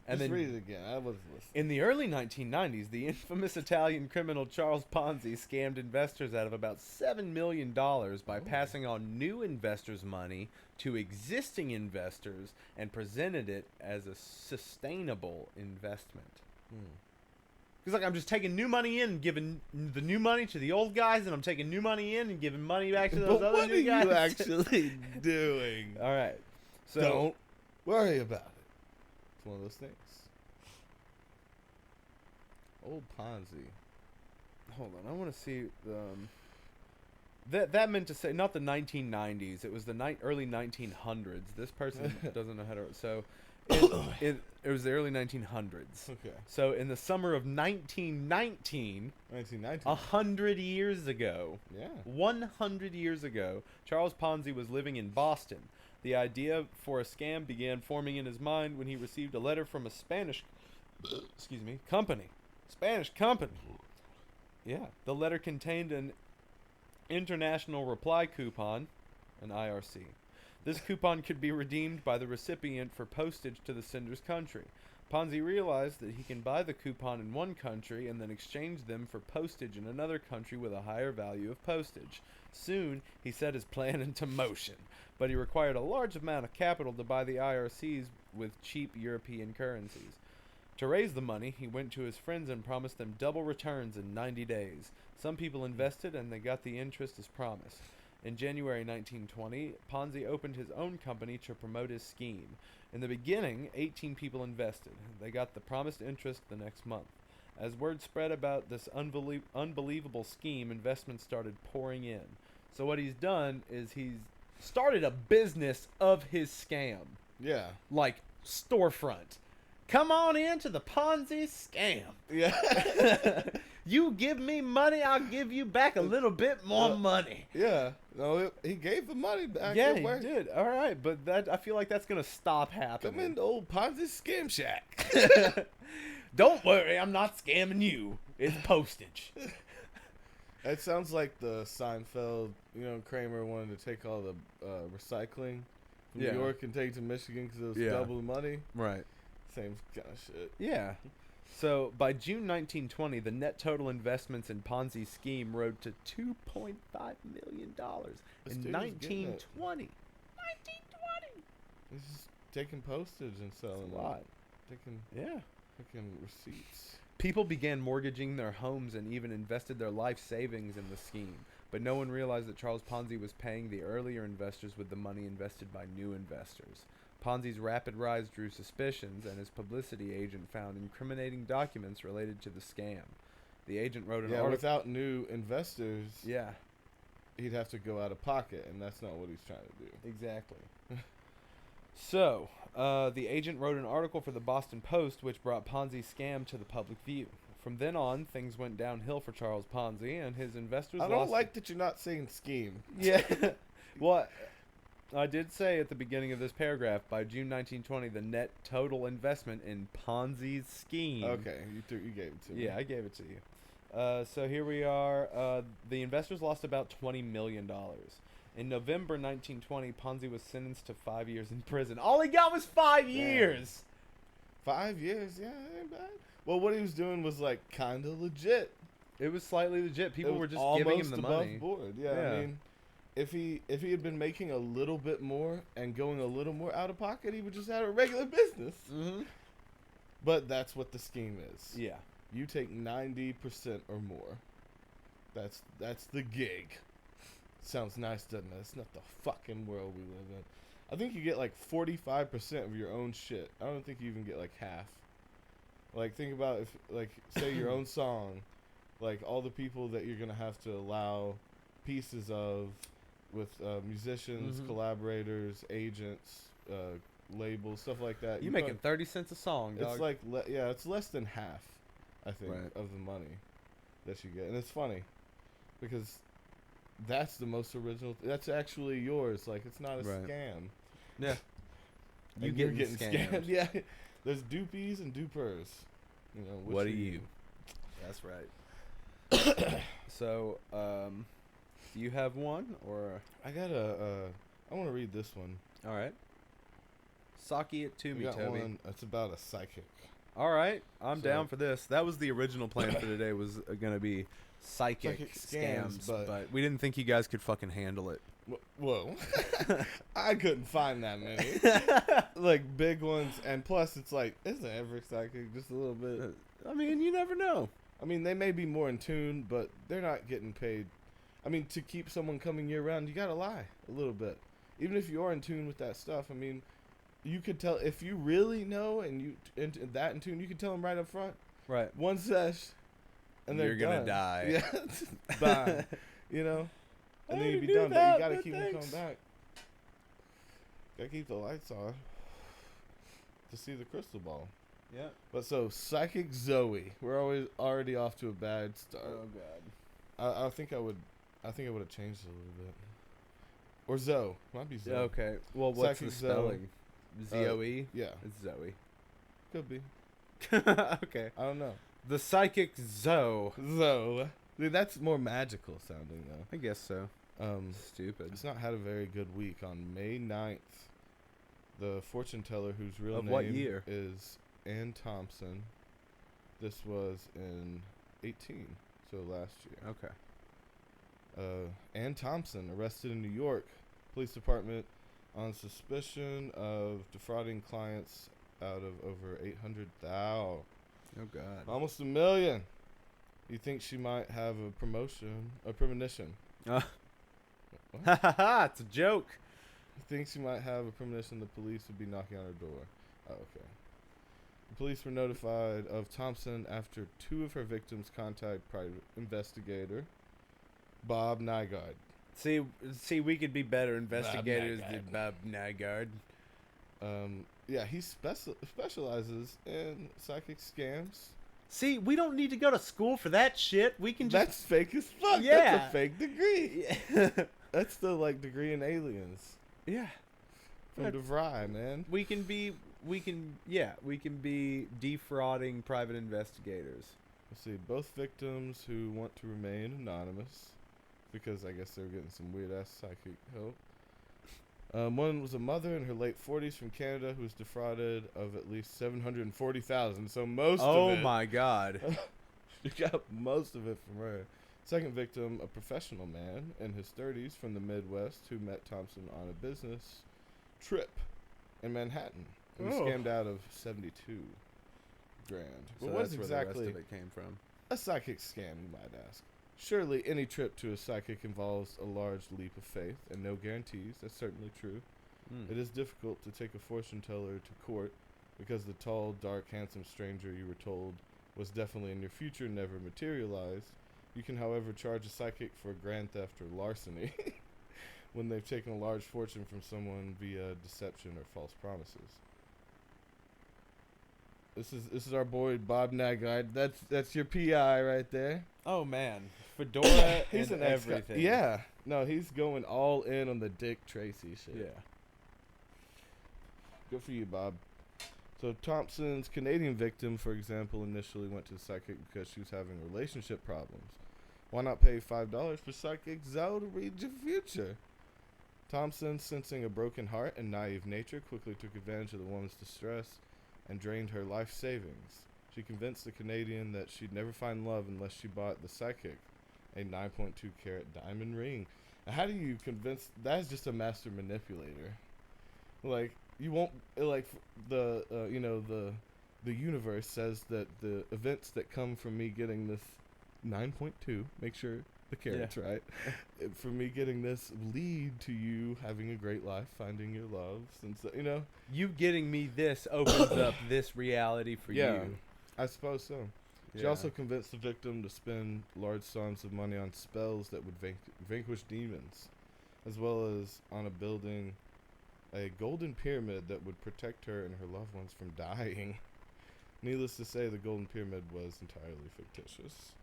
and Just then read it again. I was listening. in the early 1990s, the infamous Italian criminal Charles Ponzi scammed investors out of about $7 million by passing on new investors' money to existing investors and presented it as a sustainable investment. He's like, I'm just taking new money in and giving the new money to the old guys, and I'm taking new money in and giving money back to those But other what new are guys. you actually doing? All right. So, Don't worry about it. It's one of those things. Old Ponzi. hold on. I want to see that meant to say not the 1990s. It was the early 1900s. This person doesn't know how to. So it was the early 1900s. Okay. So in the summer of 1919, 1990. 100 years ago, Yeah. 100 years ago, Charles Ponzi was living in Boston. The idea for a scam began forming in his mind when he received a letter from a Spanish company. Spanish company. Yeah. The letter contained an international reply coupon, an IRC. This coupon could be redeemed by the recipient for postage to the sender's country. Ponzi realized that he can buy the coupon in one country and then exchange them for postage in another country with a higher value of postage. Soon, he set his plan into motion, but he required a large amount of capital to buy the IRCs with cheap European currencies. To raise the money, he went to his friends and promised them double returns in 90 days. Some people invested and they got the interest as promised. In January 1920, Ponzi opened his own company to promote his scheme. In the beginning, 18 people invested. They got the promised interest the next month. As word spread about this unbelievable scheme, investments started pouring in. So what he's done is he's started a business of his scam. Yeah. Like storefront. Come on into the Ponzi scam. Yeah. You give me money, I'll give you back a little bit more money. Yeah. No, he gave the money back. Yeah, It he worked. did. All right, but that I feel like that's gonna stop happening. Come into old Ponzi Scam Shack. Don't worry, I'm not scamming you. It's postage. It sounds like the Seinfeld, Kramer wanted to take all the recycling from Yeah. New York and take it to Michigan because it was Yeah. double the money. Right. Same kind of shit. Yeah. So by June 1920, the net total investments in Ponzi's scheme rose to $2.5 million This in dude was getting it. 1920. 1920. He's just taking postage and selling That's a lot. Taking Yeah. freaking receipts. People began mortgaging their homes and even invested their life savings in the scheme. But no one realized that Charles Ponzi was paying the earlier investors with the money invested by new investors. Ponzi's rapid rise drew suspicions, and his publicity agent found incriminating documents related to the scam. The agent wrote an Yeah, article. without new investors, Yeah, he'd have to go out of pocket, and that's not what he's trying to do. exactly. So, the agent wrote an article for the Boston Post, which brought Ponzi's scam to the public view. From then on, things went downhill for Charles Ponzi, and his investors I don't lost... like that you're not saying scheme. Yeah. Well, I did say at the beginning of this paragraph, by June 1920, the net total investment in Ponzi's scheme. Okay, you gave it to me. Yeah, I gave it to you. So here we are. The investors lost about $20 million. In November 1920, Ponzi was sentenced to 5 years in prison. All he got was 5 years. 5 years, yeah, that ain't bad. Well, what he was doing was like kind of legit. It was slightly legit. People It were was just giving him almost the above money. board. Yeah, Yeah. I mean, if he had been making a little bit more and going a little more out of pocket, he would just have a regular business. Mm-hmm. But that's what the scheme is. Yeah. You take 90% or more. That's the gig. Sounds nice, doesn't it? It's not the fucking world we live in. I think you get like 45% of your own shit. I don't think you even get like half. Like, think about if, like, say your own song, like all the people that you're gonna have to allow pieces of with musicians, Mhm. collaborators, agents, labels, stuff like that. You making 30 cents a song, dog. It's like it's less than half, I think, Right. of the money that you get, and it's funny because that's the most original. That's actually yours. Like, it's not a Right. scam. Yeah. You And you're getting getting scammed. Yeah, there's dupies and dupers. You know, which What are are you? That's right. So, do you have one or? I got I want to read this one. All right. Saki it to I me, got Toby. one. It's about a psychic. All right, I'm So- down for this. That was the original plan for today. Was gonna be psychic Psychic scams, scams, but we didn't think you guys could fucking handle it. Whoa, I couldn't find that many. Like big ones, and plus it's like, isn't every psychic just a little bit? I mean, you never know. I mean, they may be more in tune, but they're not getting paid. I mean, to keep someone coming year round, you gotta lie a little bit, even if you are in tune with that stuff. I mean, you could tell if you really know and you that in tune. You can tell them right up front. Right. One sesh, and they're You're gonna done. die. Yeah, bye. You know, and then I you'd be knew done. But that, you gotta but keep them thanks. coming back. Gotta keep the lights on to see the crystal ball. Yeah. But so psychic Zoe, we're already off to a bad start. Oh god. I think I would have changed it a little bit. Or Zoe, might be Zoe. Yeah, okay. Well, what's Psychic the Zoe. spelling? Z-O-E? Yeah, It's Zoe. could be. Okay. I don't know. The psychic Zoe. Zoe, dude, that's more magical sounding though. I guess so. Stupid. It's not had a very good week. On May 9th, the fortune teller whose real Of name what year? is Ann Thompson. This was in 18, so last year. Okay. Ann Thompson arrested in New York Police Department on suspicion of defrauding clients out of over 800,000, Oh god. almost $1 million. You think she might have a premonition? Ha ha ha! It's a joke. You think she might have a premonition the police would be knocking on her door? Oh, okay. The police were notified of Thompson after 2 of her victims contacted private investigator Bob Nygaard. See, we could be better investigators Nygaard. than Bob Nygaard. Yeah, he specializes in psychic scams. See, we don't need to go to school for that shit. We can just. That's fake as fuck. Yeah. That's a fake degree. That's the degree in aliens Yeah. from DeVry, man. We can be defrauding private investigators. Let's see, both victims who want to remain anonymous because I guess they're getting some weird ass psychic help. One was a mother in her late 40s from Canada who was defrauded of at least $740,000. So most of Oh it. my god. You got most of it from her. Second victim, a professional man in his 30s from the Midwest who met Thompson on a business trip in Manhattan and was Oh. scammed out of $72,000. So But what's that's exactly where the rest of it came from. a psychic scam, you might ask? Surely any trip to a psychic involves a large leap of faith and no guarantees. That's certainly true. It is difficult to take a fortune teller to court because the tall, dark, handsome stranger you were told was definitely in your future never materialized. You can, however, charge a psychic for grand theft or larceny when they've taken a large fortune from someone via deception or false promises. This is our boy Bob Nygaard. That's your PI right there. Oh man, fedora He's and an ex-guy. everything. Yeah. No, he's going all in on the Dick Tracy shit. Yeah. Good for you, Bob. So Thompson's Canadian victim, for example, initially went to the psychic because she was having relationship problems. Why not pay $5 for psychic Zoe to read your future? Thompson, sensing a broken heart and naive nature, quickly took advantage of the woman's distress and drained her life savings. She convinced the Canadian that she'd never find love unless she bought the psychic a 9.2 carat diamond ring. Now, how do you convince? That's just a master manipulator. Like you won't like the the universe says that the events that come from me getting this 9.2, make sure the carats right, for me getting this lead to you having a great life, finding your loves, and so You getting me this opens up this reality for you. I suppose so. She also convinced the victim to spend large sums of money on spells that would vanquish demons, as well as on building a golden pyramid that would protect her and her loved ones from dying. Needless to say, the golden pyramid was entirely fictitious.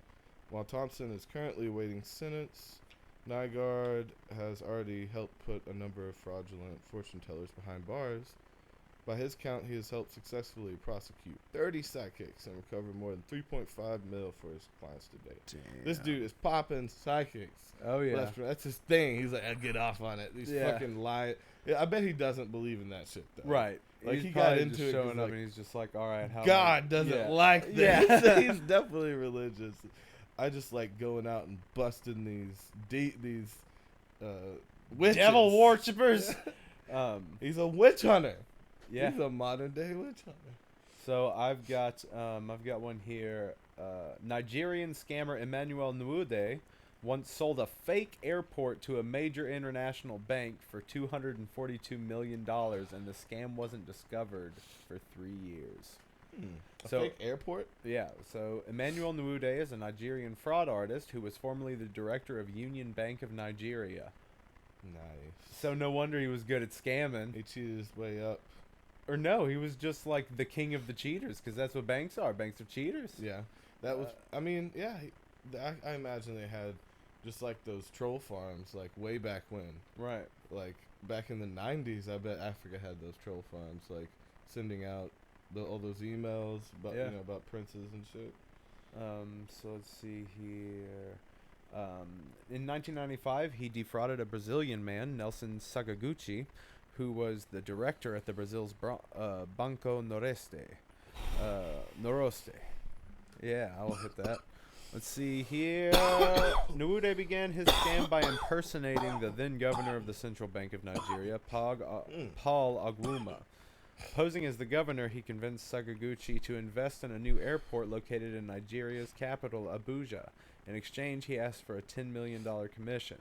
While Thompson is currently awaiting sentence, Nygaard has already helped put a number of fraudulent fortune tellers behind bars. By his count, he has helped successfully prosecute 30 psychics and recover more than $3.5 million for his clients to date. Damn. This dude is popping psychics. Oh yeah. That's his thing. He's like, I get off on it. These fucking lie. Yeah, I bet he doesn't believe in that shit though. Right. Like He's he got probably into just it 'cause, showing up like, and he's just like, all right, how God doesn't like this. Yeah. He's definitely religious. I just like going out and busting these witches. devil worshippers. He's a witch hunter. Yeah. He's a modern day witch hunter. So I've got one here. Nigerian scammer Emmanuel Nwude once sold a fake airport to a major international bank for $242 million, and the scam wasn't discovered for 3 years. A So- fake airport? Yeah, so Emmanuel Nwude is a Nigerian fraud artist who was formerly the director of Union Bank of Nigeria. Nice. So no wonder he was good at scamming. He cheated his way up. Or no, he was just like the king of the cheaters, because that's what banks are. Banks are cheaters. Yeah. That was, I mean, yeah. I imagine they had just like those troll farms, like way back when. Right. Like back in the 90s, I bet Africa had those troll farms, like sending out all those emails about, about princes and shit. So let's see here. In 1995, he defrauded a Brazilian man, Nelson Sakaguchi, who was the director at the Brazil's Banco Noroeste. Noroeste. Yeah, I will hit that. Let's see here. Nwude began his scam by impersonating the then governor of the Central Bank of Nigeria, Paul Agwuma. Posing as the governor, he convinced Sakaguchi to invest in a new airport located in Nigeria's capital, Abuja. In exchange, he asked for a $10 million commission.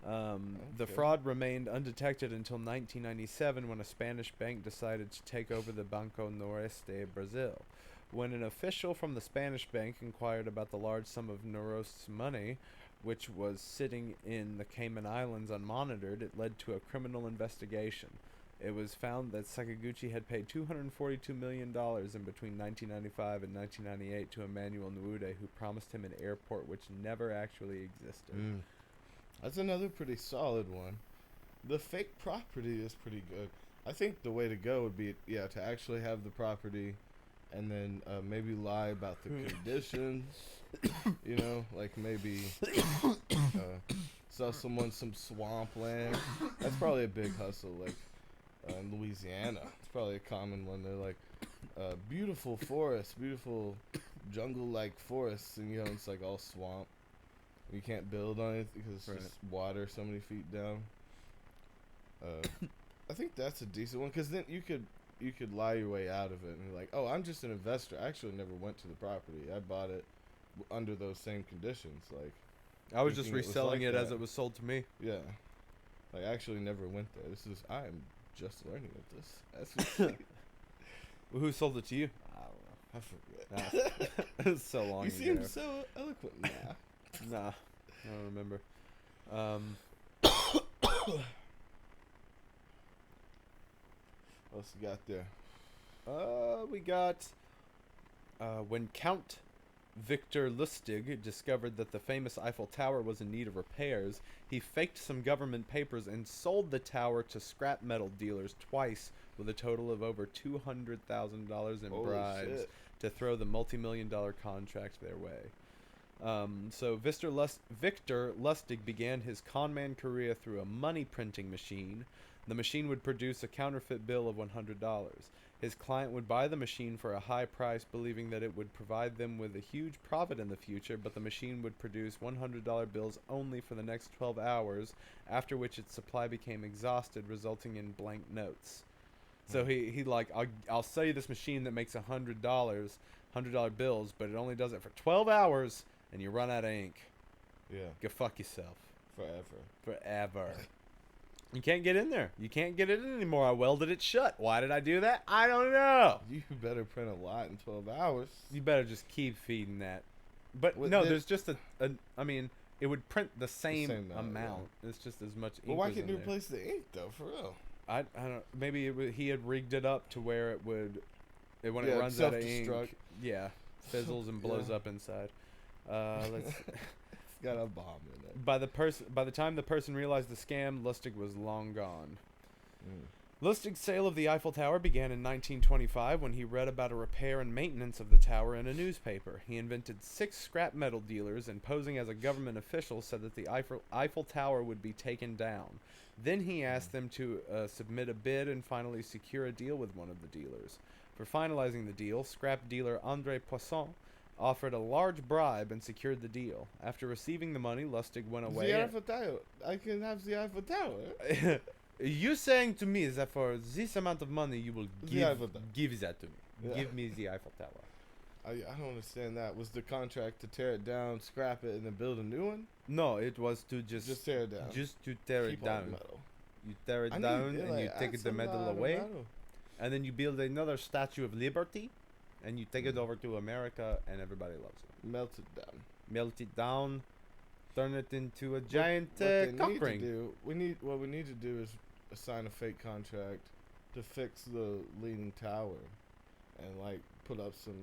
The fraud remained undetected until 1997, when a Spanish bank decided to take over the Banco Noroeste, Brazil. When an official from the Spanish bank inquired about the large sum of Noroeste's money, which was sitting in the Cayman Islands unmonitored, it led to a criminal investigation. It was found that Sakaguchi had paid $242 million in between 1995 and 1998 to Emmanuel Nwude, who promised him an airport which never actually existed. That's another pretty solid one. The fake property is pretty good. I think the way to go would be, to actually have the property and then maybe lie about the conditions. Like maybe sell someone some swampland. That's probably a big hustle. Like in Louisiana, it's probably a common one. They're like beautiful forests, beautiful jungle-like forests, and it's like all swamp. You can't build on it because it's just water so many feet down. I think that's a decent one, because then you could lie your way out of it and be like, oh, I'm just an investor. I actually never went to the property. I bought it under those same conditions. Like I was just thinking it was reselling like it as that. it was sold to me. Yeah. Like I actually never went there. I am just learning of this. That's Well, who sold it to you? I forget. It was so long You ago. seem so eloquent. Nah, I don't remember. What else you got there? We got when Count Victor Lustig discovered that the famous Eiffel Tower was in need of repairs, he faked some government papers and sold the tower to scrap metal dealers twice, with a total of over $200,000 in Holy bribes shit. to throw the multi-million-dollar contract their way. So Victor Lustig began his conman career through a money printing machine. The machine would produce a counterfeit bill of $100. His client would buy the machine for a high price, believing that it would provide them with a huge profit in the future, but the machine would produce $100 bills only for the next 12 hours, after which its supply became exhausted, resulting in blank notes. So he like, I'll sell you this machine that makes $100 bills, but it only does it for 12 hours, and you run out of ink. Yeah. Go fuck yourself. Forever. You can't get in there. You can't get it in anymore. I welded it shut. Why did I do that? I don't know. You better print a lot in 12 hours. You better just keep feeding that. But What no, the- there's just I mean, it would print the same, same amount, amount. It's just as much ink. Well, why was can't in you there. replace the ink though? For real. I don't. Maybe he had rigged it up to where it would, when it Yeah, runs out of ink, self-destruct. yeah, fizzles and blows Yeah. up inside. Let's. It's got a bomb in it. By the time the person realized the scam, Lustig was long gone. Mm. Lustig's sale of the Eiffel Tower began in 1925 when he read about a repair and maintenance of the tower in a newspaper. He invented 6 scrap metal dealers and, posing as a government official, said that the Eiffel Tower would be taken down. Then he asked them to submit a bid and finally secure a deal with one of the dealers. For finalizing the deal, scrap dealer André Poisson offered a large bribe and secured the deal. After receiving the money, Lustig went away. The Eiffel Tower. I can have the Eiffel Tower. You saying to me that for this amount of money you will The Eiffel Tower. give that to me? Yeah. Give me the Eiffel Tower. I don't understand that. Was the contract to tear it down, scrap it, and then build a new one? No, it was to just tear it down. just to tear Keep it all the down. metal. You tear it I need- down yeah, and like, you take add the some metal lot of away, metal. and then you build another Statue of Liberty, and you take it over to America, and everybody loves it. Melt it down. Melt it down, turn it into a giant What they cock need to ring. do, what we need to do is assign a fake contract to fix the leaning tower, and like put up some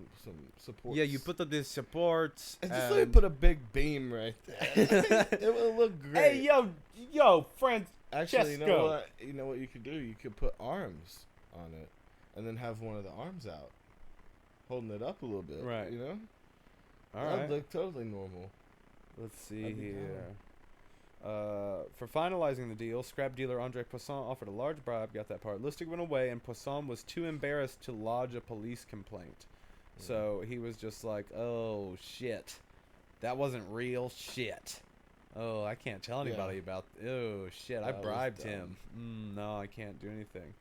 support. Yeah, you put up these supports. and just like put a big beam right there. It will look great. Hey, yo, friends. Actually, you know Chesco. what? You know what you could do? You could put arms on it, and then have one of the arms out, holding it up a little bit. Right. You know, All that'd right. look totally normal. Let's see That'd be here. For finalizing the deal, scrap dealer André Poisson offered a large bribe. Got that part. Lustig went away, and Poisson was too embarrassed to lodge a police complaint. So he was just like, "Oh shit, that wasn't real shit. Oh, I can't tell anybody about. Oh shit, I That was bribed dumb. him. No, I can't do anything."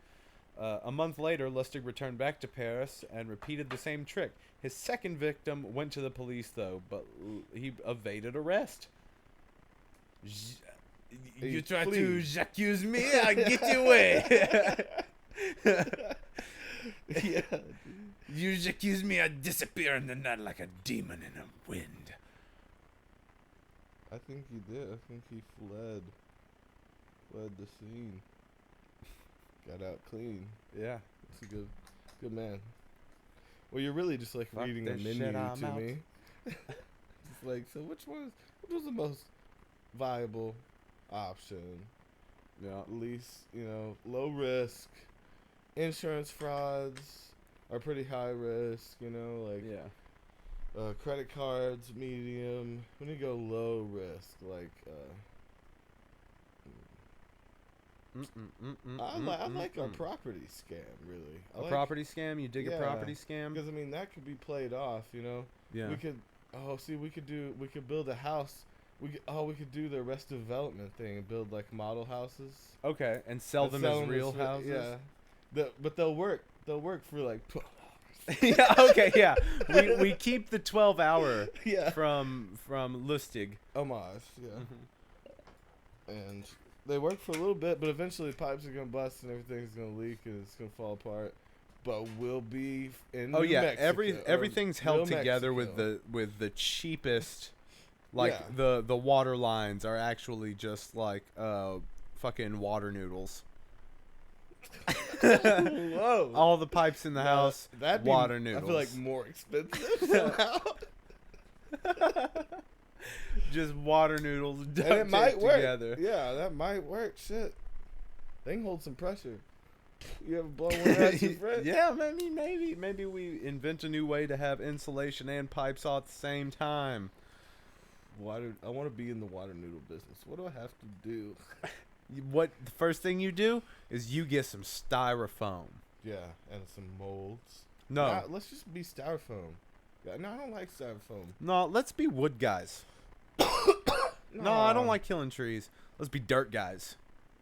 A month later, Lustig returned back to Paris and repeated the same trick. His second victim went to the police, though, but he evaded arrest. You He try fleed. to accuse me? I get you away. Yeah. You accuse me of disappearing in the night like a demon in a wind. I think he did. I think he fled the scene. Got out clean. Yeah. It's a good man. Well, you're really just like Fuck reading a this menu shit, I'm to out. me. It's like, so which was the most viable option? Yeah. Least, low risk. Insurance frauds are pretty high risk, like Yeah. credit cards, medium. When you go low risk, like I like our property scam, really. I A like, property scam? You dig a Yeah, property scam? because I mean that could be played off, Yeah. We could build a house. We could do the Arrested Development thing and build like model houses. Okay, and sell them as real houses? Yeah. But they'll work. They'll work for like 12 hours. Yeah, okay, yeah. We keep the 12-hour Yeah. from Lustig. Homage, yeah. And they work for a little bit, but eventually pipes are gonna bust and everything's gonna leak and it's gonna fall apart. But we'll be in Oh New yeah, Mexico, or everything's held New together Mexico. with the cheapest, like Yeah. the water lines are actually just like fucking water noodles. Whoa. All the pipes in the house, That'd be, water noodles. I feel like more expensive somehow. just water noodles And duct it might taped work. together. Yeah, that might work. Shit. They can hold some pressure. You ever blow one out your friend? Yeah, maybe we invent a new way to have insulation and pipes all at the same time. I want to be in the water noodle business. What do I have to do? What the first thing you do is you get some styrofoam. Yeah, and some molds. No. Nah, let's just be styrofoam. Yeah, no, I don't like styrofoam. No, let's be wood guys. No, I don't like killing trees. Let's be dirt guys.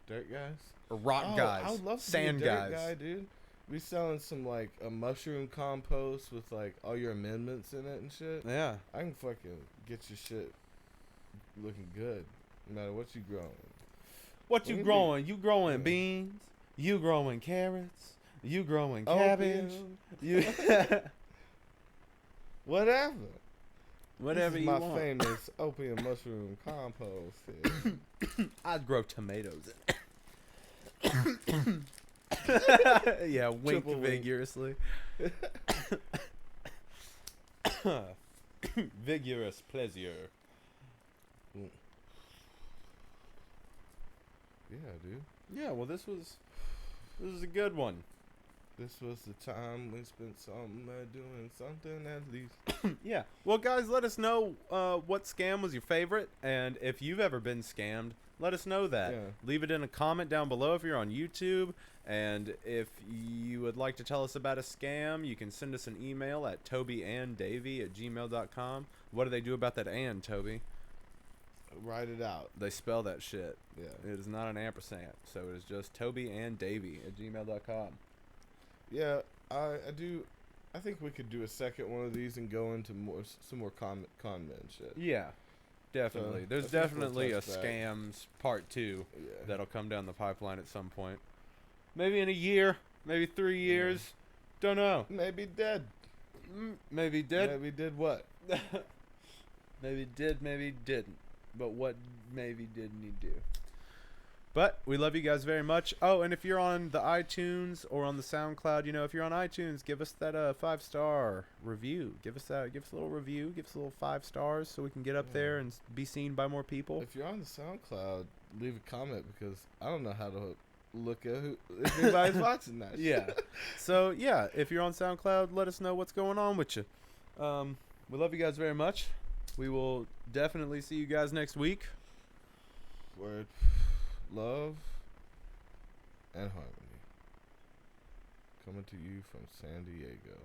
Dirt guys? Or rock Oh, guys. I would love to sand be a dirt guys. guy, dude. We selling some like a mushroom compost with like all your amendments in it and shit. Yeah. I can fucking get your shit looking good, no matter what you growing. What We you can growing? You growing yeah. beans? You growing carrots? You growing cabbage? Opium. You Whatever. whatever This is you my want. famous opium mushroom compost here. I'd grow tomatoes in it. Yeah, wink Triple wink. vigorously. Vigorous pleasure. Yeah, dude. Yeah, well, this was a good one. This was the time we spent somewhere doing something at least. Yeah. Well, guys, let us know what scam was your favorite, and if you've ever been scammed, let us know that. Yeah. Leave it in a comment down below if you're on YouTube, and if you would like to tell us about a scam, you can send us an email at tobyanddavy@gmail.com. What do they do about that and, Toby? Write it out. They spell that shit. Yeah. It is not an ampersand, so it is just tobyanddavy@gmail.com. Yeah, I do. I think we could do a second one of these and go into some more con men shit. Yeah, definitely. So, There's I think we'll definitely a touch back. scams part 2 Yeah. that'll come down the pipeline at some point. Maybe in a year, maybe 3 years. Don't know. Maybe dead. Maybe did. Maybe did what? Maybe did, maybe didn't. But what maybe didn't he do? But we love you guys very much. Oh, and if you're on the iTunes or on the SoundCloud, you know, if you're on iTunes, give us that 5-star review. Give us a little review. Give us a little 5 stars so we can get up there and be seen by more people. If you're on the SoundCloud, leave a comment because I don't know how to look at if anybody's watching that. Yeah. So yeah, if you're on SoundCloud, let us know what's going on with you. We love you guys very much. We will definitely see you guys next week. Word. Love and harmony. Coming to you from San Diego.